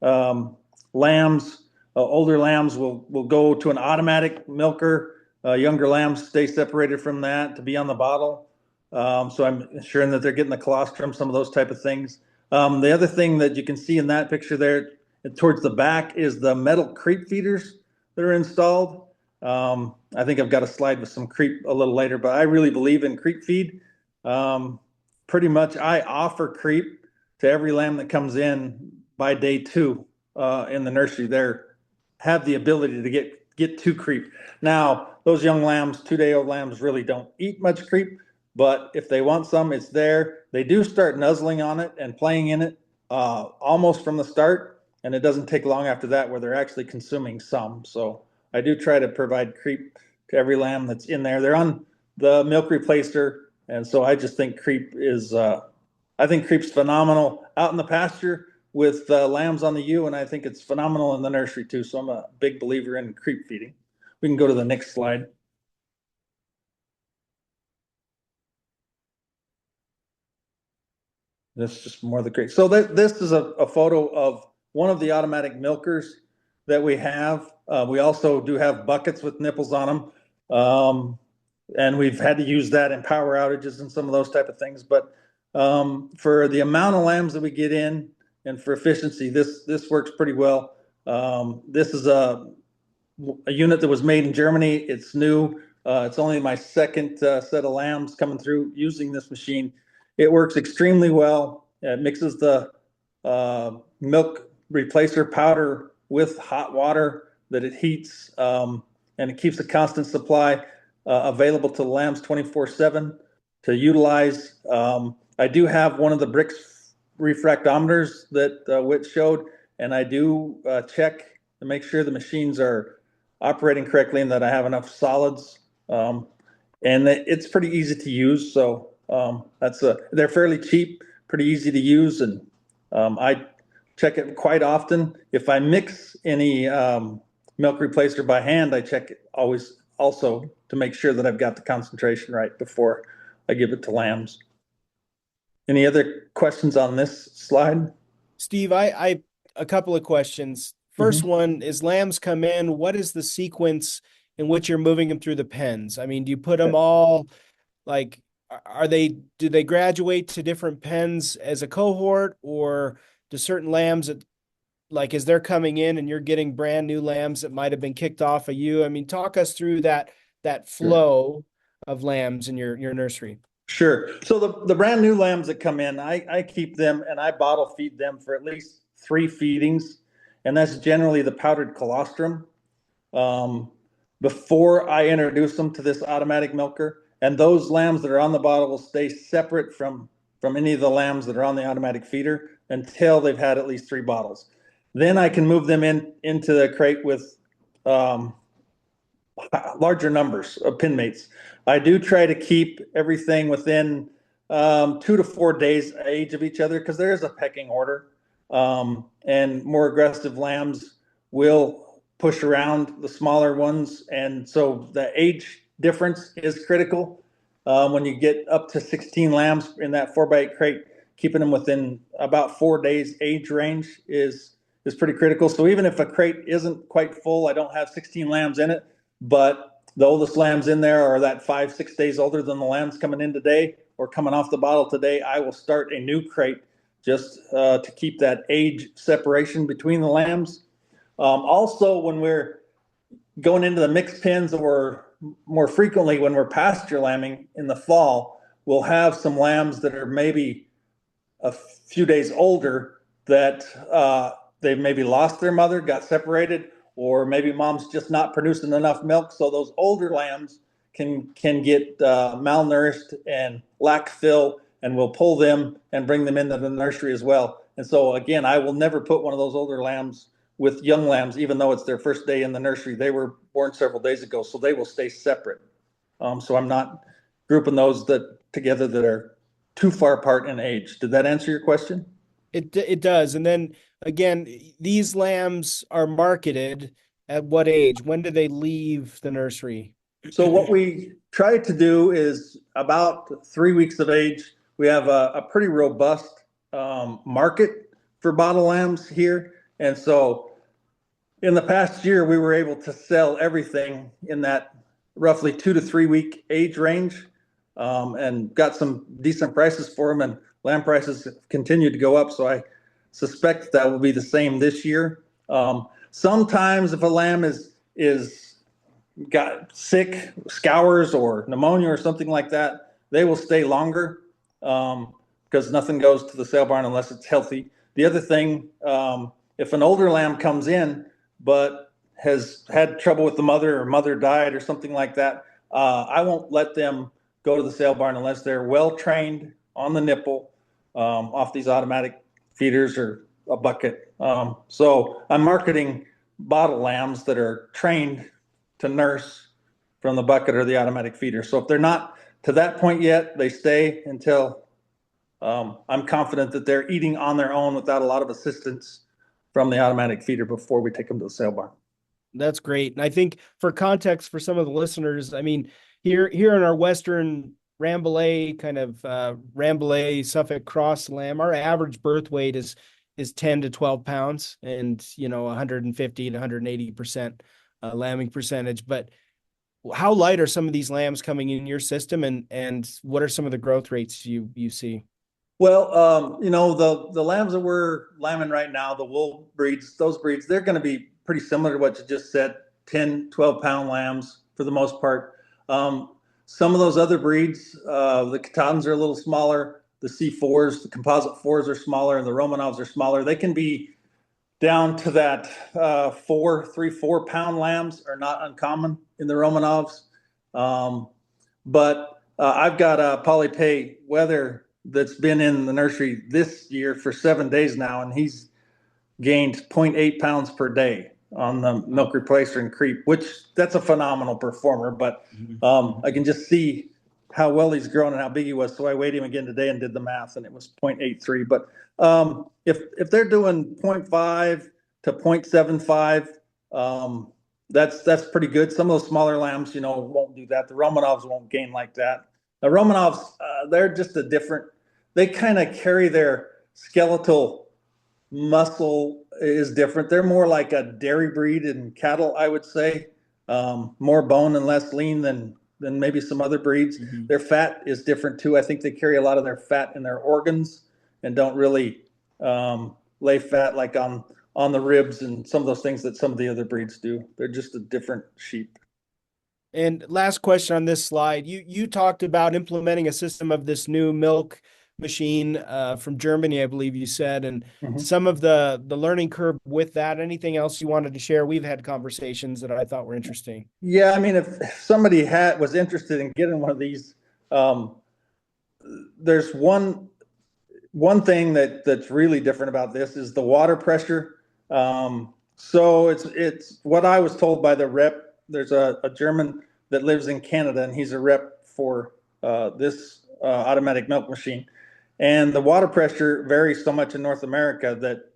S3: um, lambs. Older lambs will go to an automatic milker. Younger lambs stay separated from that to be on the bottle. So I'm ensuring that they're getting the colostrum, some of those type of things. The other thing that you can see in that picture there towards the back is the metal creep feeders that are installed. I think I've got a slide with some creep a little later, but I really believe in creep feed. Pretty much I offer creep to every lamb that comes in by day 2 in the nursery. They have the ability to get to creep. Now, those young lambs, 2-day-old lambs, really don't eat much creep, but if they want some, it's there. They do start nuzzling on it and playing in it almost from the start, and it doesn't take long after that where they're actually consuming some. So I do try to provide creep to every lamb that's in there. They're on the milk replacer, and so I just think I think creep's phenomenal out in the pasture with lambs on the ewe, and I think it's phenomenal in the nursery too. So I'm a big believer in creep feeding. We can go to the next slide. This is just more of the crate. So this is a photo of one of the automatic milkers that we have. We also do have buckets with nipples on them. And we've had to use that in power outages and some of those type of things. But for the amount of lambs that we get in and for efficiency, this works pretty well. This is a unit that was made in Germany. It's new. It's only my second set of lambs coming through using this machine. It works extremely well. It mixes the milk replacer powder with hot water that it heats, and it keeps a constant supply available to the lambs 24/7 to utilize. I do have one of the bricks refractometers that Whit showed, and I do check to make sure the machines are operating correctly and that I have enough solids. And it's pretty easy to use. So they're fairly cheap, pretty easy to use, and I check it quite often. If I mix any milk replacer by hand, I check it always also to make sure that I've got the concentration right before I give it to lambs. Any other questions on this slide?
S1: Steve, I a couple of questions. First one is lambs come in. What is the sequence in which you're moving them through the pens? I mean, do you put them all like, do they graduate to different pens as a cohort, or do certain lambs that, like, as they're coming in and you're getting brand new lambs that might have been kicked off of you? I mean, talk us through that flow of lambs in your nursery.
S3: Sure. So the brand new lambs that come in, I keep them and I bottle feed them for at least 3 feedings, and that's generally the powdered colostrum before I introduce them to this automatic milker. And those lambs that are on the bottle will stay separate from any of the lambs that are on the automatic feeder until they've had at least 3 bottles. Then I can move them into the crate with larger numbers of pin mates. I do try to keep everything within 2 to 4 days age of each other because there is a pecking order. And more aggressive lambs will push around the smaller ones. And so the age difference is critical. When you get up to 16 lambs in that 4x8 crate, keeping them within about 4 days age range is pretty critical. So even if a crate isn't quite full, I don't have 16 lambs in it, but the oldest lambs in there are that 5-6 days older than the lambs coming in today or coming off the bottle today, I will start a new crate just to keep that age separation between the lambs. Also, when we're going into the mixed pens, or more frequently when we're pasture lambing in the fall, we'll have some lambs that are maybe a few days older that they've maybe lost their mother, got separated, or maybe mom's just not producing enough milk. So those older lambs can get malnourished and lack fill, and we'll pull them and bring them into the nursery as well. And so again, I will never put one of those older lambs with young lambs, even though it's their first day in the nursery. They were born several days ago, so they will stay separate. So I'm not grouping those together that are too far apart in age. Did that answer your question?
S1: It does. And then again, these lambs are marketed at what age? When do they leave the nursery?
S3: So what we try to do is about 3 weeks of age. We have a pretty robust market for bottle lambs here. And so in the past year, we were able to sell everything in that roughly 2 to 3 week age range, and got some decent prices for them. And lamb prices continue to go up. So I suspect that will be the same this year. Sometimes if a lamb is got sick, scours or pneumonia or something like that, they will stay longer, because nothing goes to the sale barn unless it's healthy. The other thing, if an older lamb comes in but has had trouble with the mother or mother died or something like that, I won't let them go to the sale barn unless they're well trained on the nipple, off these automatic feeders or a bucket. So I'm marketing bottle lambs that are trained to nurse from the bucket or the automatic feeder. So if they're not to that point yet, they stay until I'm confident that they're eating on their own without a lot of assistance from the automatic feeder before we take them to the sale barn.
S1: That's great. And I think for context for some of the listeners, I mean, here in our Western Rambouillet kind of Rambouillet Suffolk cross lamb, our average birth weight is 10 to 12 pounds and 150 to 180% lambing percentage. But how light are some of these lambs coming in your system, and what are some of the growth rates you see?
S3: Well, the lambs that we're lambing right now, the wool breeds, those breeds, they're going to be pretty similar to what you just said, 10, 12-pound lambs for the most part. Some of those other breeds, the Katahdins are a little smaller. The C4s, the composite fours are smaller, and the Romanovs are smaller. They can be down to that 4 pound lambs are not uncommon in the Romanovs. But I've got a Polypay Weather that's been in the nursery this year for 7 days now, and he's gained 0.8 pounds per day on the milk replacer and creep, which that's a phenomenal performer. But I can just see how well he's grown and how big he was. So I weighed him again today and did the math, and it was 0.83. But if they're doing 0.5 to 0.75, that's pretty good. Some of those smaller lambs, won't do that. The Romanovs won't gain like that. The Romanovs, they're just they kind of carry their skeletal muscle is different. They're more like a dairy breed in cattle, I would say. More bone and less lean than maybe some other breeds. Mm-hmm. Their fat is different too. I think they carry a lot of their fat in their organs and don't really lay fat like on the ribs and some of those things that some of the other breeds do. They're just a different sheep.
S1: And last question on this slide, you talked about implementing a system of this new milk machine from Germany, I believe you said, and some of the learning curve with that. Anything else you wanted to share? We've had conversations that I thought were interesting.
S3: Yeah, I mean, if somebody was interested in getting one of these, there's one thing that's really different about this is the water pressure. So it's what I was told by the rep. There's a German that lives in Canada, and he's a rep for this automatic milk machine. And the water pressure varies so much in North America that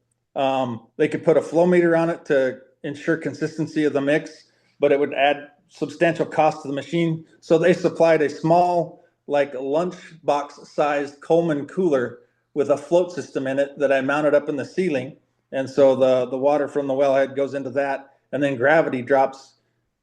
S3: they could put a flow meter on it to ensure consistency of the mix, but it would add substantial cost to the machine. So they supplied a small, like lunchbox sized Coleman cooler with a float system in it that I mounted up in the ceiling. And so the water from the wellhead goes into that, and then gravity drops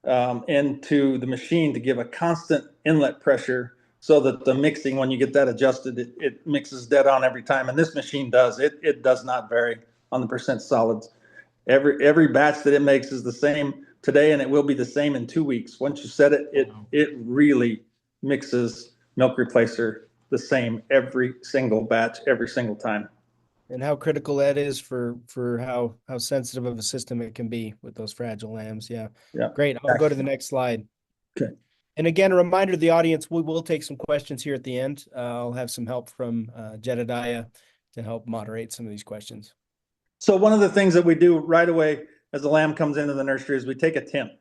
S3: into the machine to give a constant inlet pressure so that the mixing, when you get that adjusted, it mixes dead on every time. And this machine does. It does not vary on the percent solids. Every batch that it makes is the same today, and it will be the same in 2 weeks. Once you set it, it really mixes milk replacer the same every single batch, every single time.
S1: And how critical that is for how sensitive of a system it can be with those fragile lambs. Yeah. Great. I'll go to the next slide.
S3: Okay.
S1: And again, a reminder to the audience, we will take some questions here at the end. I'll have some help from Jedediah to help moderate some of these questions.
S3: So one of the things that we do right away as the lamb comes into the nursery is we take a temp.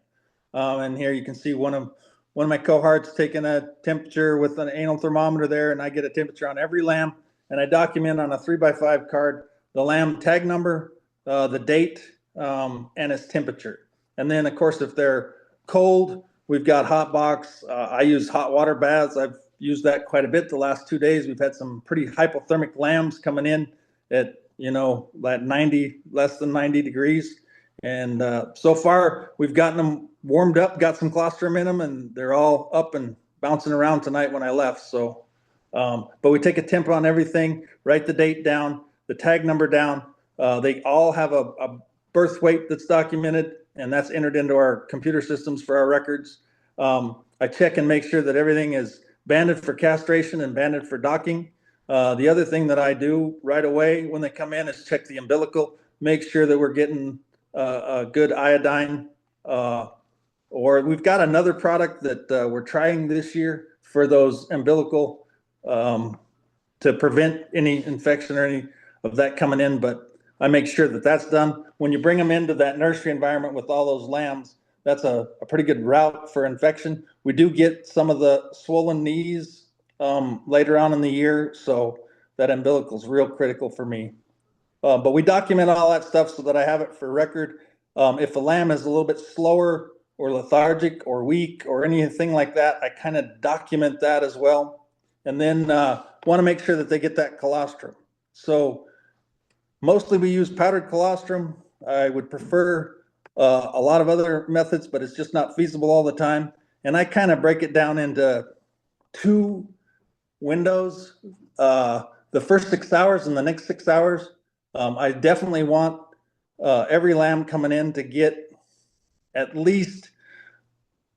S3: And here you can see one of my cohorts taking a temperature with an anal thermometer there, and I get a temperature on every lamb, and I document on a 3x5 card the lamb tag number, the date, and its temperature. And then, of course, if they're cold, we've got hot box. I use hot water baths. I've used that quite a bit the last 2 days. We've had some pretty hypothermic lambs coming in at that 90, less than 90 degrees. And so far, we've gotten them warmed up, got some colostrum in them, and they're all up and bouncing around tonight when I left. So, but we take a temp on everything, write the date down, the tag number down. They all have a birth weight that's documented, and that's entered into our computer systems for our records. I check and make sure that everything is banded for castration and banded for docking. The other thing that I do right away when they come in is check the umbilical, make sure that we're getting a good iodine. Or we've got another product that we're trying this year for those umbilical to prevent any infection or any of that coming in. But I make sure that that's done. When you bring them into that nursery environment with all those lambs, that's a pretty good route for infection. We do get some of the swollen knees later on in the year, so that umbilical is real critical for me. But we document all that stuff so that I have it for record. If a lamb is a little bit slower or lethargic or weak or anything like that, I kind of document that as well. And then want to make sure that they get that colostrum. So mostly we use powdered colostrum. I would prefer a lot of other methods, but it's just not feasible all the time. And I kind of break it down into two windows, the first 6 hours and the next 6 hours. I definitely want every lamb coming in to get at least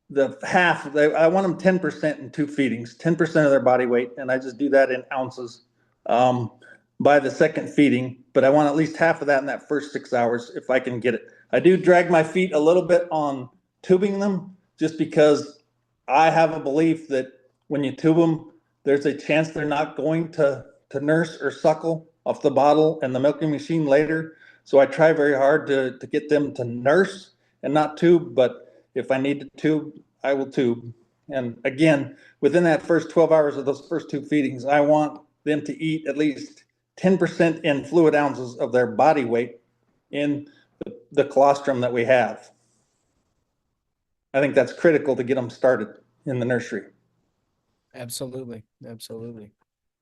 S3: the half. I want them 10% in 2 feedings, 10% of their body weight, and I just do that in ounces by the second feeding. But I want at least half of that in that first 6 hours if I can get it. I do drag my feet a little bit on tubing them just because I have a belief that when you tube them, there's a chance they're not going to nurse or suckle off the bottle and the milking machine later. So I try very hard to get them to nurse and not tube, but if I need to tube, I will tube. And again, within that first 12 hours of those first 2 feedings, I want them to eat at least 10% in fluid ounces of their body weight in the colostrum that we have. I think that's critical to get them started in the nursery.
S1: Absolutely. Absolutely.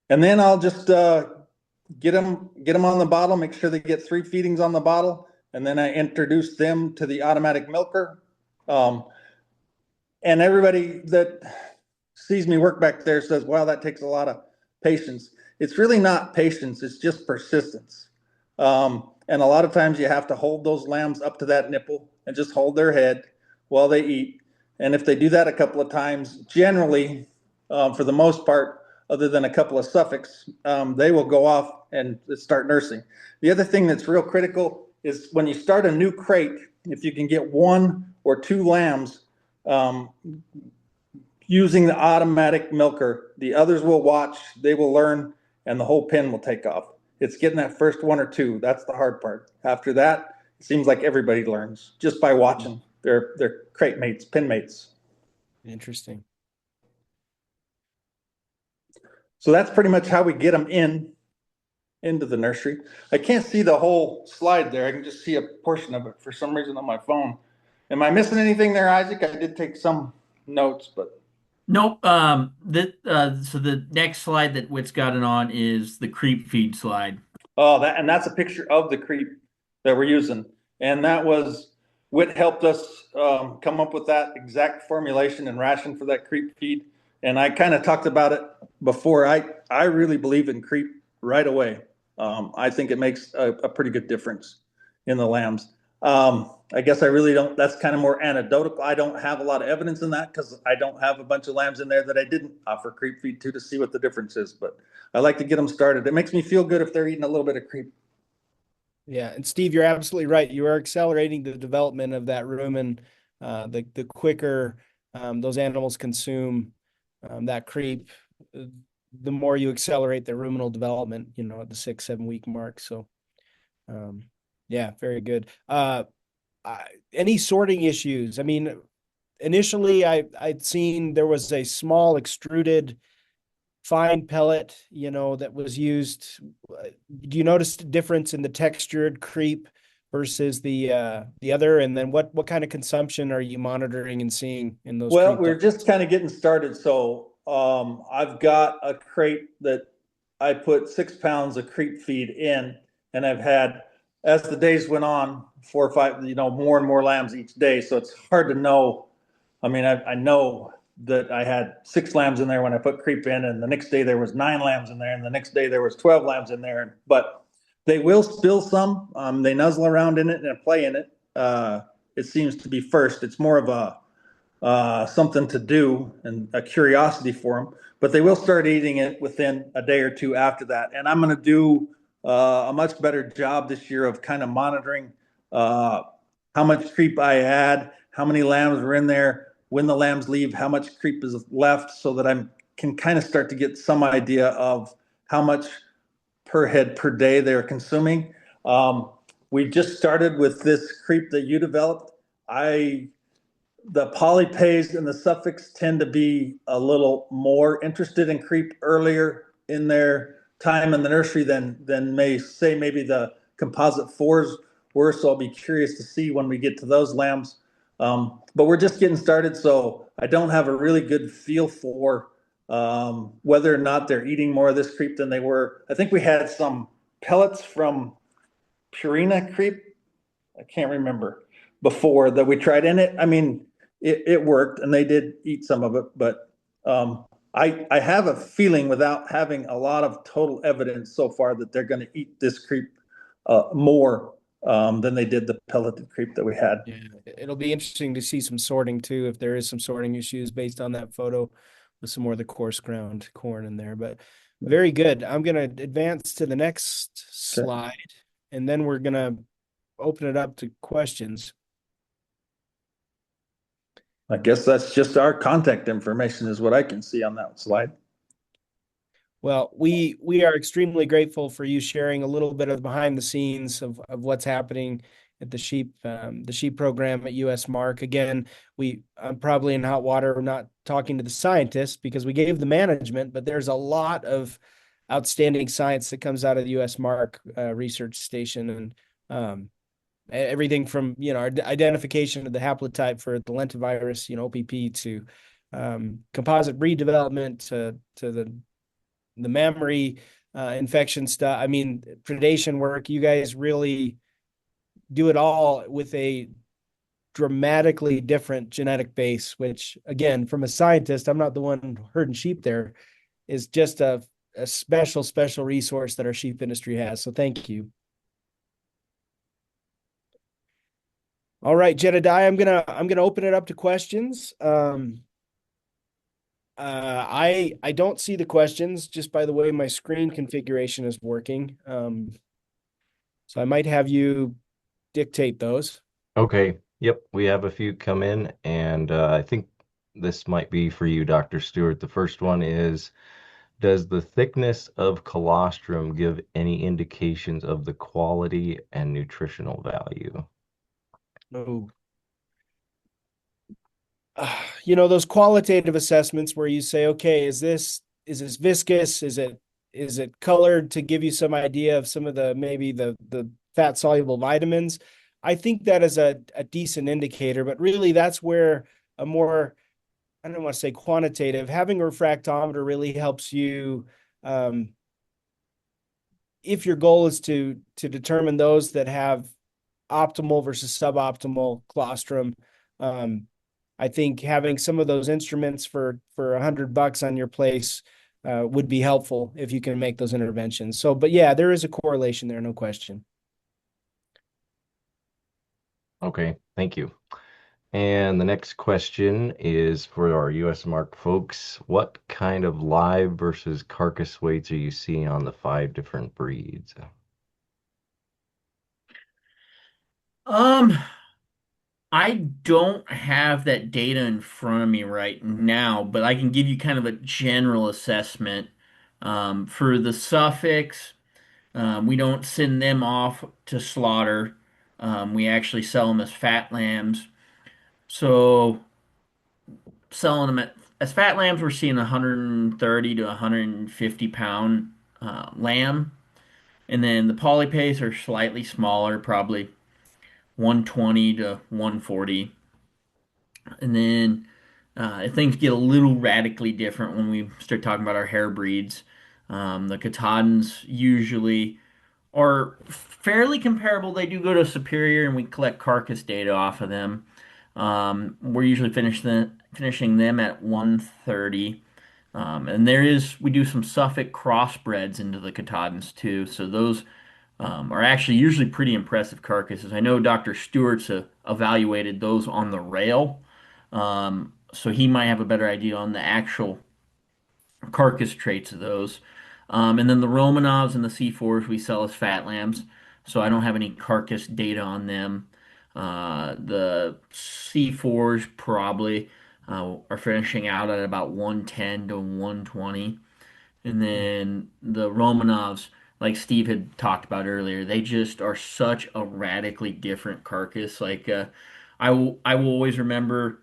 S3: And then I'll just get them on the bottle, make sure they get 3 feedings on the bottle, and then I introduce them to the automatic milker. And everybody that sees me work back there says, wow, that takes a lot of patience. It's really not patience, it's just persistence. And a lot of times you have to hold those lambs up to that nipple and just hold their head while they eat. And if they do that a couple of times, generally, for the most part, other than a couple of suffix, they will go off and start nursing. The other thing that's real critical is when you start a new crate, if you can get 1 or 2 lambs using the automatic milker, the others will watch, they will learn, and the whole pen will take off. It's getting that first 1 or 2. That's the hard part. After that, it seems like everybody learns just by watching their crate mates, pen mates.
S1: Interesting.
S3: So that's pretty much how we get them into the nursery. I can't see the whole slide there. I can just see a portion of it for some reason on my phone. Am I missing anything there, Isaac? I did take some notes, but
S2: Nope. So the next slide that Whit's got it on is the creep feed slide.
S3: oh, that's a picture of the creep that we're using, and that was Whit helped us come up with that exact formulation and ration for that creep feed. And I kind of talked about it before. I really believe in creep right away. I think it makes a pretty good difference in the lambs. I guess I really don't, that's kind of more anecdotal. I don't have a lot of evidence in that because I don't have a bunch of lambs in there that I didn't offer creep feed to see what the difference is. But I like to get them started. It makes me feel good if they're eating a little bit of creep.
S1: Yeah, and Steve, you're absolutely right. You are accelerating the development of that rumen. The quicker those animals consume that creep, the more you accelerate their ruminal development. At the 6-7 week mark. So, Yeah, very good. Any sorting issues? I mean, initially I'd seen there was a small extruded fine pellet, that was used. Do you notice the difference in the textured creep versus the other? And then what kind of consumption are you monitoring and seeing in those
S3: Well,
S1: creep
S3: we're just
S1: dogs?
S3: kind of getting started. So I've got a crate that I put 6 pounds of creep feed in, and I've had, as the days went on, 4 or 5, more and more lambs each day. So it's hard to know. I mean, I know that I had 6 lambs in there when I put creep in, and the next day there was 9 lambs in there, and the next day there was 12 lambs in there. But they will spill some. They nuzzle around in it and play in it. It seems to be first. It's more of a something to do and a curiosity for them. But they will start eating it within a day or two after that. And I'm going to do a much better job this year of kind of monitoring uh, how much creep I add, how many lambs are in there, when the lambs leave, how much creep is left, so that I can kind of start to get some idea of how much per head per day they're consuming. Um, we just started with this creep that you developed. I The polypays and the suffix tend to be a little more interested in creep earlier in their time in the nursery than maybe the composite fours were. So I'll be curious to see when we get to those lambs. But we're just getting started, so I don't have a really good feel for whether or not they're eating more of this creep than they were. I think we had some pellets from Purina creep. I can't remember before that we tried in it. I mean, it worked and they did eat some of it, but I have a feeling without having a lot of total evidence so far that they're going to eat this creep more than they did the pelleted creep that we had.
S1: Yeah, it'll be interesting to see some sorting too, if there is some sorting issues based on that photo with some more of the coarse ground corn in there. But very good. I'm going to advance to the next
S3: Okay.
S1: slide, and then we're going to open it up to questions.
S3: I guess that's just our contact information is what I can see on that slide.
S1: Well, we are extremely grateful for you sharing a little bit of behind the scenes of what's happening at the sheep program at US Mark. Again, I'm probably in hot water not talking to the scientists because we gave the management, but there's a lot of outstanding science that comes out of the US Mark research station, and everything from identification of the haplotype for the lentivirus, OPP, to composite breed development to the mammary infection stuff. I mean, predation work. You guys really do it all with a dramatically different genetic base, which, again, from a scientist, I'm not the one herding sheep there, is just a special resource that our sheep industry has. So thank you. All right, Jedediah, I'm gonna open it up to questions. I don't see the questions just by the way my screen configuration is working. So I might have you dictate those.
S4: Okay. Yep. We have a few come in, and I think this might be for you, Dr. Stewart. The first one is, does the thickness of colostrum give any indications of the quality and nutritional value?
S1: Oh, those qualitative assessments where you say, okay, is this viscous? Is it colored to give you some idea of some of the maybe the fat soluble vitamins? I think that is a decent indicator, but really that's where a more, I don't want to say quantitative, having a refractometer really helps you, if your goal is to determine those that have optimal versus suboptimal colostrum. I think having some of those instruments for $100 on your place would be helpful if you can make those interventions. So, but yeah, there is a correlation there, no question.
S4: Okay. Thank you. And the next question is for our US Mark folks. What kind of live versus carcass weights are you seeing on the 5 different breeds?
S2: Um, I don't have that data in front of me right now, but I can give you kind of a general assessment. For the suffix, We don't send them off to slaughter. We actually sell them as fat lambs. So selling them as fat lambs, we're seeing 130 to 150 pound lamb. And then the polypays are slightly smaller, probably 120 to 140. And then things get a little radically different when we start talking about our hair breeds. The Katahdins usually are fairly comparable. They do go to Superior, and we collect carcass data off of them. We're usually finishing them at 130. And we do some Suffolk crossbreds into the Katahdins too. So those are actually usually pretty impressive carcasses. I know Dr. Stewart's evaluated those on the rail. So he might have a better idea on the actual carcass traits of those. And then the Romanovs and the C4s we sell as fat lambs, so I don't have any carcass data on them. The C4s probably are finishing out at about 110 to 120. And then the Romanovs, like Steve had talked about earlier, they just are such a radically different carcass. I will always remember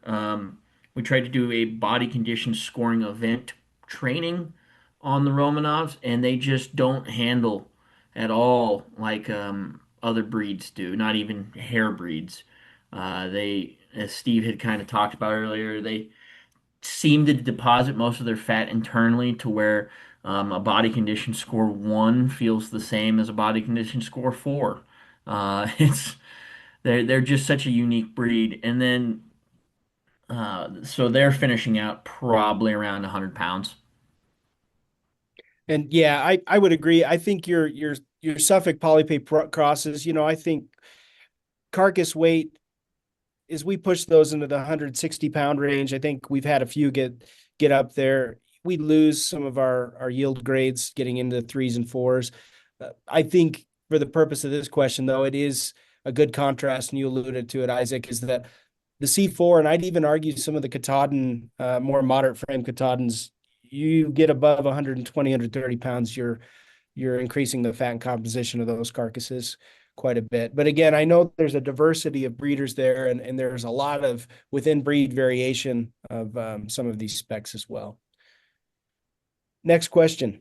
S2: we tried to do a body condition scoring event training on the Romanovs, and they just don't handle at all like other breeds do, not even hair breeds. As Steve had kind of talked about earlier, they seem to deposit most of their fat internally to where a body condition score 1 feels the same as a body condition score 4. It's they're just such a unique breed, and then so they're finishing out probably around 100 pounds.
S1: And yeah, I would agree. I think your Suffolk polypay crosses, I think carcass weight as we push those into the 160-pound range. I think we've had a few get up there. We lose some of our yield grades getting into threes and fours. I think for the purpose of this question, though, it is a good contrast, and you alluded to it, Isaac, is that the C4, and I'd even argue some of the Katahdin, more moderate frame Katahdins, you get above 120, 130 pounds, you're increasing the fat composition of those carcasses quite a bit. But again, I know there's a diversity of breeders there, and there's a lot of within breed variation of some of these specs as well. Next question.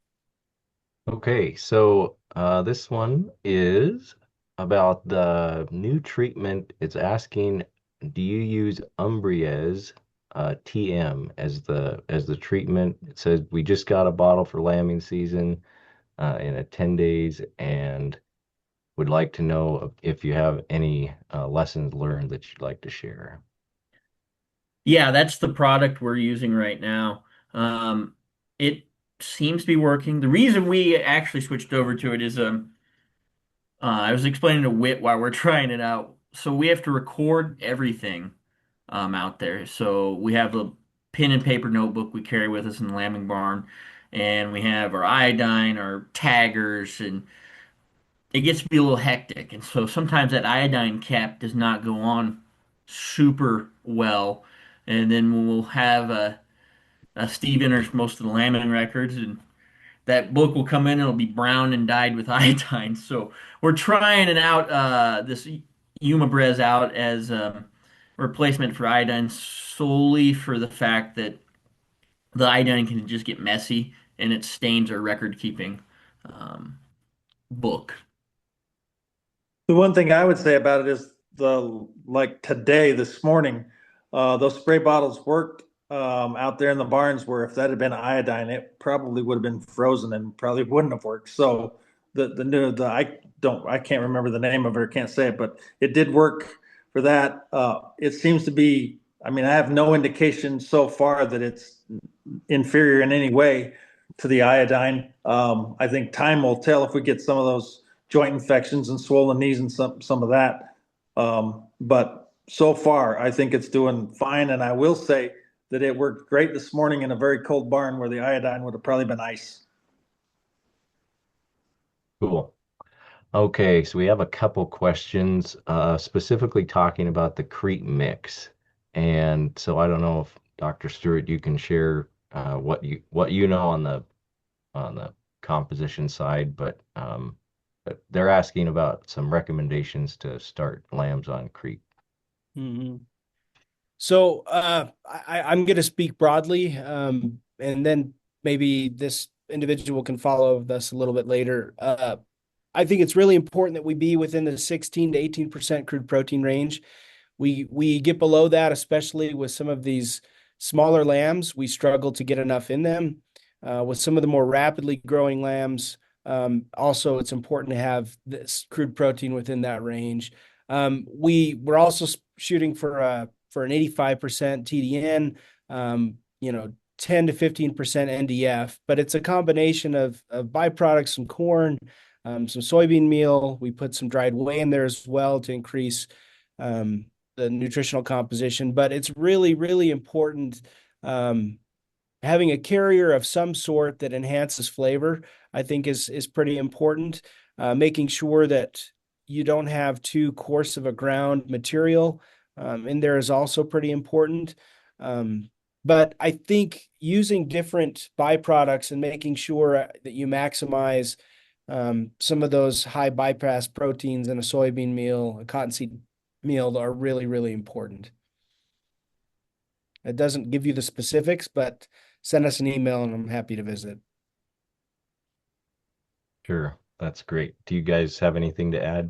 S4: Okay, so this one is about the new treatment. It's asking, do you use Umbriez TM as the treatment? It says we just got a bottle for lambing season in a 10 days and would like to know if you have any lessons learned that you'd like to share.
S2: Yeah, that's the product we're using right now. It seems to be working. The reason we actually switched over to it is I was explaining to Whit why we're trying it out. So we have to record everything out there. So we have a pen and paper notebook we carry with us in the lambing barn, and we have our iodine, our taggers, and it gets to be a little hectic. And so sometimes that iodine cap does not go on super well. And then we'll have Steve enters most of the lambing records, and that book will come in and it'll be brown and dyed with iodine. So we're trying it out, this Umabrez out as a replacement for iodine solely for the fact that the iodine can just get messy and it stains our record keeping um, book.
S3: The one thing I would say about it is like today, this morning, those spray bottles worked out there in the barns where if that had been iodine, it probably would have been frozen and probably wouldn't have worked. So I can't remember the name of it, or can't say it, but it did work for that. It seems to be, I mean, I have no indication so far that it's inferior in any way to the iodine. I think time will tell if we get some of those joint infections and swollen knees and some of that. But so far, I think it's doing fine. And I will say that it worked great this morning in a very cold barn where the iodine would have probably been ice.
S4: Cool. Okay, so we have a couple questions specifically talking about the Crete mix. And so I don't know if Dr. Stewart, you can share what you know on the composition side, but But they're asking about some recommendations to start lambs on creep.
S1: Mm-hmm. So I'm going to speak broadly, and then maybe this individual can follow this a little bit later. I think it's really important that we be within the 16 to 18% crude protein range. We get below that, especially with some of these smaller lambs. We struggle to get enough in them. With some of the more rapidly growing lambs, also it's important to have this crude protein within that range. We're also shooting for an 85% TDN, 10 to 15% NDF, but it's a combination of byproducts, some corn, some soybean meal. We put some dried whey in there as well to increase the nutritional composition. But it's really, really important having a carrier of some sort that enhances flavor, I think is pretty important. Making sure that you don't have too coarse of a ground material in there is also pretty important. But I think using different byproducts and making sure that you maximize some of those high bypass proteins in a soybean meal, a cottonseed meal are really, really important. It doesn't give you the specifics, but send us an email and I'm happy to visit.
S4: Sure, that's great. Do you guys have anything to add?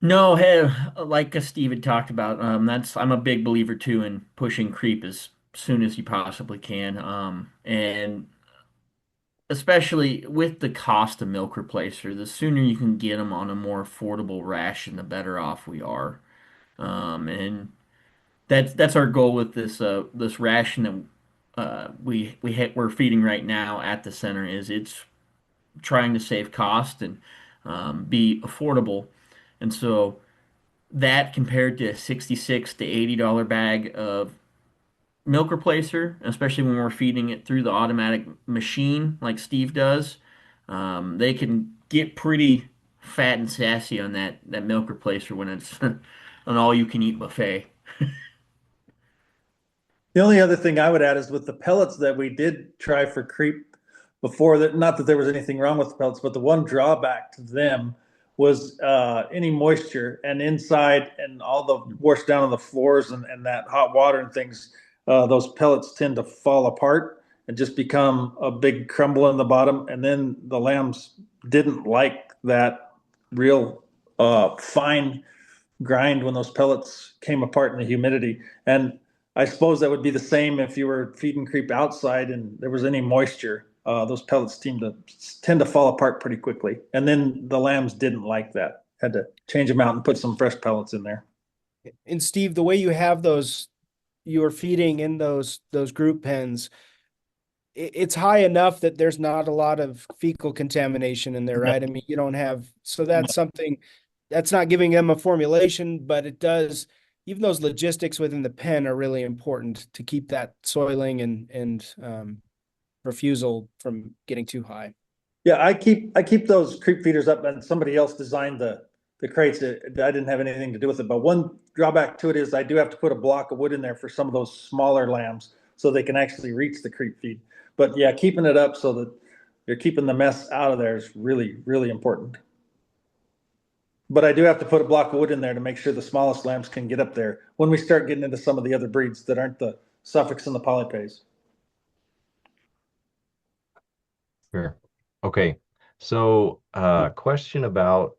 S2: No, hey, like Steve had talked about, I'm a big believer too in pushing creep as soon as you possibly can. And especially with the cost of milk replacer, the sooner you can get them on a more affordable ration, the better off we are. And that's our goal with this ration that we're feeding right now at the center is it's trying to save cost and be affordable. And so that compared to a 66 to $80 bag of milk replacer, especially when we're feeding it through the automatic machine like Steve does, they can get pretty fat and sassy on that milk replacer when it's an all-you-can-eat buffet.
S3: The only other thing I would add is with the pellets that we did try for creep before that, not that there was anything wrong with the pellets, but the one drawback to them was any moisture and inside and all the wash down on the floors and that hot water and things, those pellets tend to fall apart and just become a big crumble in the bottom. And then the lambs didn't like that real fine grind when those pellets came apart in the humidity. And I suppose that would be the same if you were feeding creep outside and there was any moisture. Those pellets tend to fall apart pretty quickly. And then the lambs didn't like that. Had to change them out and put some fresh pellets in there.
S1: And Steve, the way you have those, you're feeding in those group pens, it's high enough that there's not a lot of fecal contamination in there, right? I mean, you don't have, so that's something that's not giving them a formulation, but it does, even those logistics within the pen are really important to keep that soiling and refusal from getting too high.
S3: Yeah, I keep those creep feeders up, and somebody else designed the crates. I didn't have anything to do with it. But one drawback to it is I do have to put a block of wood in there for some of those smaller lambs so they can actually reach the creep feed. But yeah, keeping it up so that you're keeping the mess out of there is really, really important. But I do have to put a block of wood in there to make sure the smallest lambs can get up there when we start getting into some of the other breeds that aren't the Suffolks and the Polypays.
S4: Sure. Okay. So, question about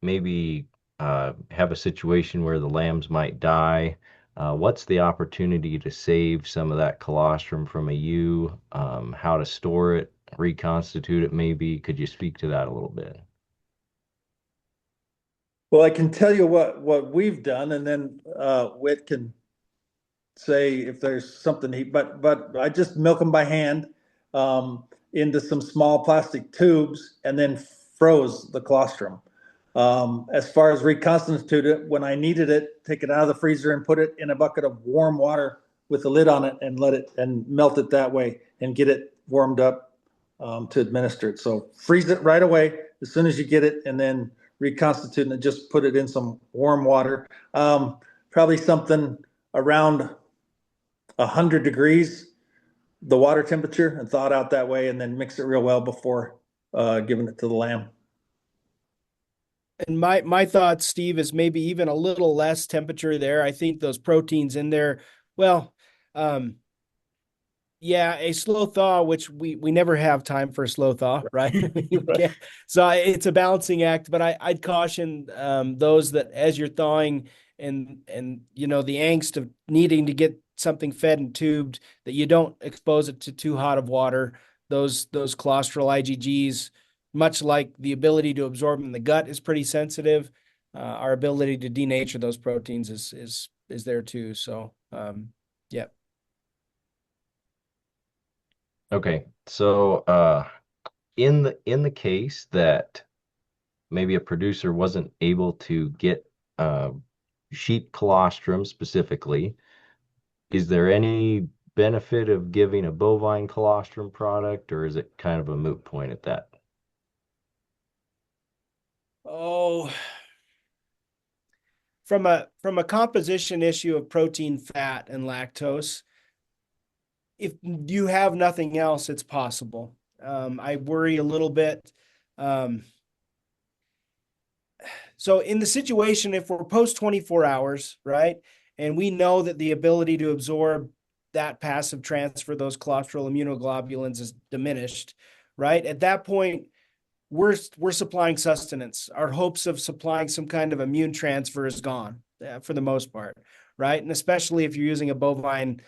S4: maybe have a situation where the lambs might die. What's the opportunity to save some of that colostrum from a ewe? How to store it, reconstitute it maybe? Could you speak to that a little bit?
S3: Well, I can tell you what we've done, and then Whit can say if there's something he. But I just milk them by hand into some small plastic tubes, and then froze the colostrum. As far as reconstitute it, when I needed it, take it out of the freezer and put it in a bucket of warm water with a lid on it, and let it and melt it that way, and get it warmed up to administer it. So freeze it right away as soon as you get it, and then reconstitute and just put it in some warm water. Probably something around 100 degrees the water temperature and thaw it out that way, and then mix it real well before giving it to the lamb.
S1: And my thought, Steve, is maybe even a little less temperature there. I think those proteins in there, well, um, yeah, a slow thaw, which we never have time for a slow thaw, right?
S3: Right.
S1: So it's a balancing act, but I'd caution those that as you're thawing and you know the angst of needing to get something fed and tubed, that you don't expose it to too hot of water. Those colostral IgGs, much like the ability to absorb in the gut, is pretty sensitive. Our ability to denature those proteins is there too. So yeah.
S4: Okay, so in the case that maybe a producer wasn't able to get sheep colostrum specifically, is there any benefit of giving a bovine colostrum product, or is it kind of a moot point at that?
S1: Oh, from a composition issue of protein, fat, and lactose, if you have nothing else, it's possible. I worry a little bit. Um, so in the situation, if we're post 24 hours, right, and we know that the ability to absorb that passive transfer, those colostral immunoglobulins, is diminished, right? At that point, we're supplying sustenance. Our hopes of supplying some kind of immune transfer is gone for the most part, right? And especially if you're using a bovine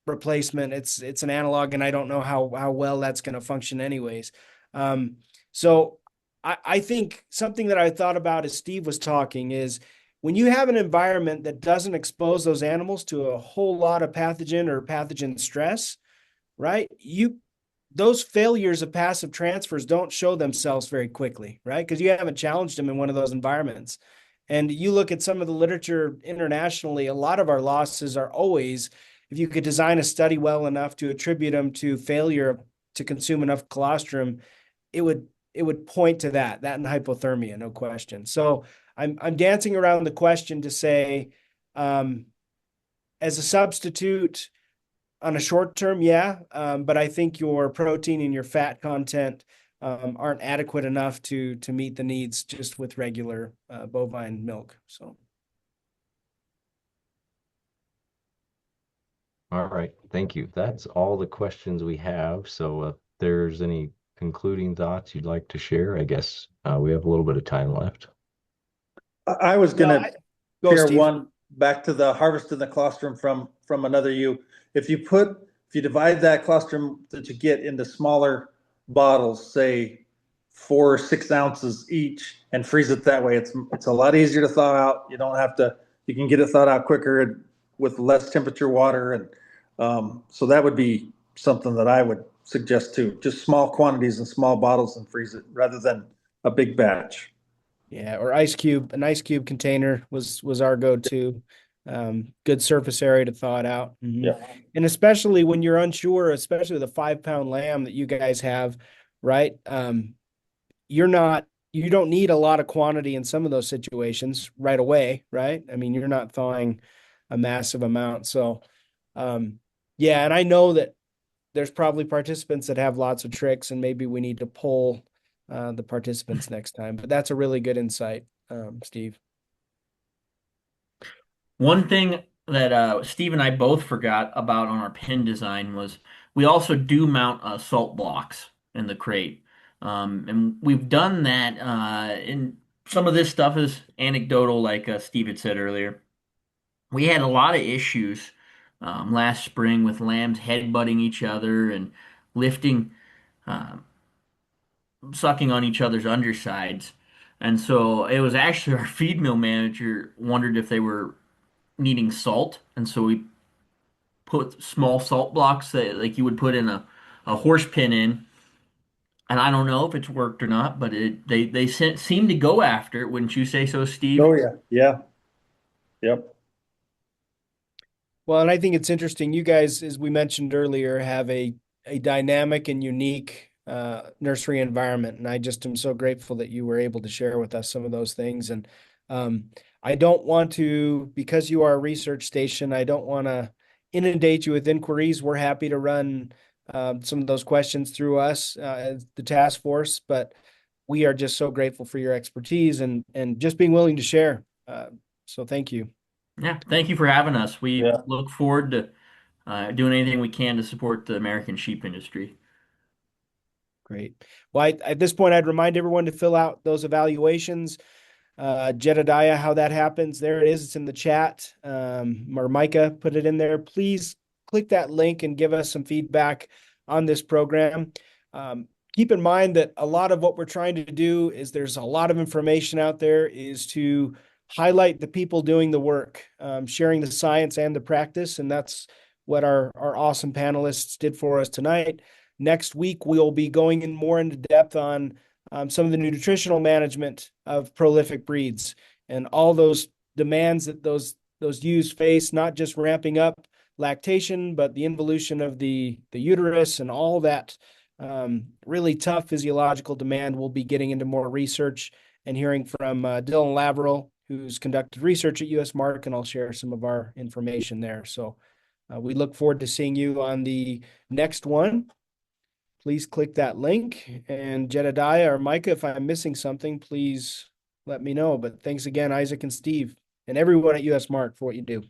S1: replacement, it's an analog, and I don't know how well that's going to function anyways. So I think something that I thought about as Steve was talking is when you have an environment that doesn't expose those animals to a whole lot of pathogen or pathogen stress, right? Those failures of passive transfers don't show themselves very quickly, right? Because you haven't challenged them in one of those environments. And you look at some of the literature internationally, a lot of our losses are always, if you could design a study well enough to attribute them to failure to consume enough colostrum, it would point to that and hypothermia, no question. So I'm dancing around the question to say, as a substitute, on a short term, yeah, but I think your protein and your fat content aren't adequate enough to meet the needs just with regular bovine milk. So,
S4: All right, thank you. That's all the questions we have. So if there's any concluding thoughts you'd like to share, I guess we have a little bit of time left.
S3: I was
S1: no,
S3: gonna
S1: go,
S3: share
S1: Steve.
S3: one back to the harvest of the colostrum from another U. If you divide that colostrum that you get into smaller bottles, say 4 or 6 ounces each, and freeze it that way, it's a lot easier to thaw out. You don't have to. You can get it thawed out quicker with less temperature water, and so that would be something that I would suggest too. Just small quantities in small bottles and freeze it rather than a big batch.
S1: Yeah, or an ice cube container was our go-to. Good surface area to thaw it out.
S3: Yeah.
S1: And especially when you're unsure, especially the 5 pound lamb that you guys have, right? You don't need a lot of quantity in some of those situations right away, right? I mean, you're not thawing a massive amount. So, yeah, and I know that there's probably participants that have lots of tricks, and maybe we need to poll the participants next time. But that's a really good insight, Steve.
S2: One thing that Steve and I both forgot about on our pin design was we also do mount salt blocks in the crate. And we've done that, and some of this stuff is anecdotal, like Steve had said earlier. We had a lot of issues last spring with lambs headbutting each other and lifting, uh, sucking on each other's undersides. And so it was actually our feed mill manager wondered if they were needing salt, and so we put small salt blocks that like you would put in a horse pin in. And I don't know if it's worked or not, but they seem to go after it. Wouldn't you say so, Steve?
S3: Oh yeah, yeah, yep.
S1: Well, and I think it's interesting. You guys, as we mentioned earlier, have a dynamic and unique nursery environment, and I just am so grateful that you were able to share with us some of those things. And um, I don't want to, because you are a research station, I don't want to inundate you with inquiries, we're happy to run some of those questions through us, as the task force, but we are just so grateful for your expertise and just being willing to share. So thank you.
S2: Yeah, thank you for having us. We
S3: Yeah.
S2: look forward to doing anything we can to support the American sheep industry.
S1: Great. Well, at this point, I'd remind everyone to fill out those evaluations. Jedediah, how that happens, there it is. It's in the chat. Or Micah put it in there. Please click that link and give us some feedback on this program. Keep in mind that a lot of what we're trying to do is there's a lot of information out there is to highlight the people doing the work, sharing the science and the practice. And that's what our awesome panelists did for us tonight. Next week, we'll be going in more into depth on some of the nutritional management of prolific breeds and all those demands that those ewes face, not just ramping up lactation, but the involution of the uterus and all that really tough physiological demand. We'll be getting into more research and hearing from Dylan Laverell, who's conducted research at US Mark, and I'll share some of our information there. So we look forward to seeing you on the next one. Please click that link. And Jedediah or Micah, if I'm missing something, please let me know. But thanks again, Isaac and Steve, and everyone at US Mark for what you do.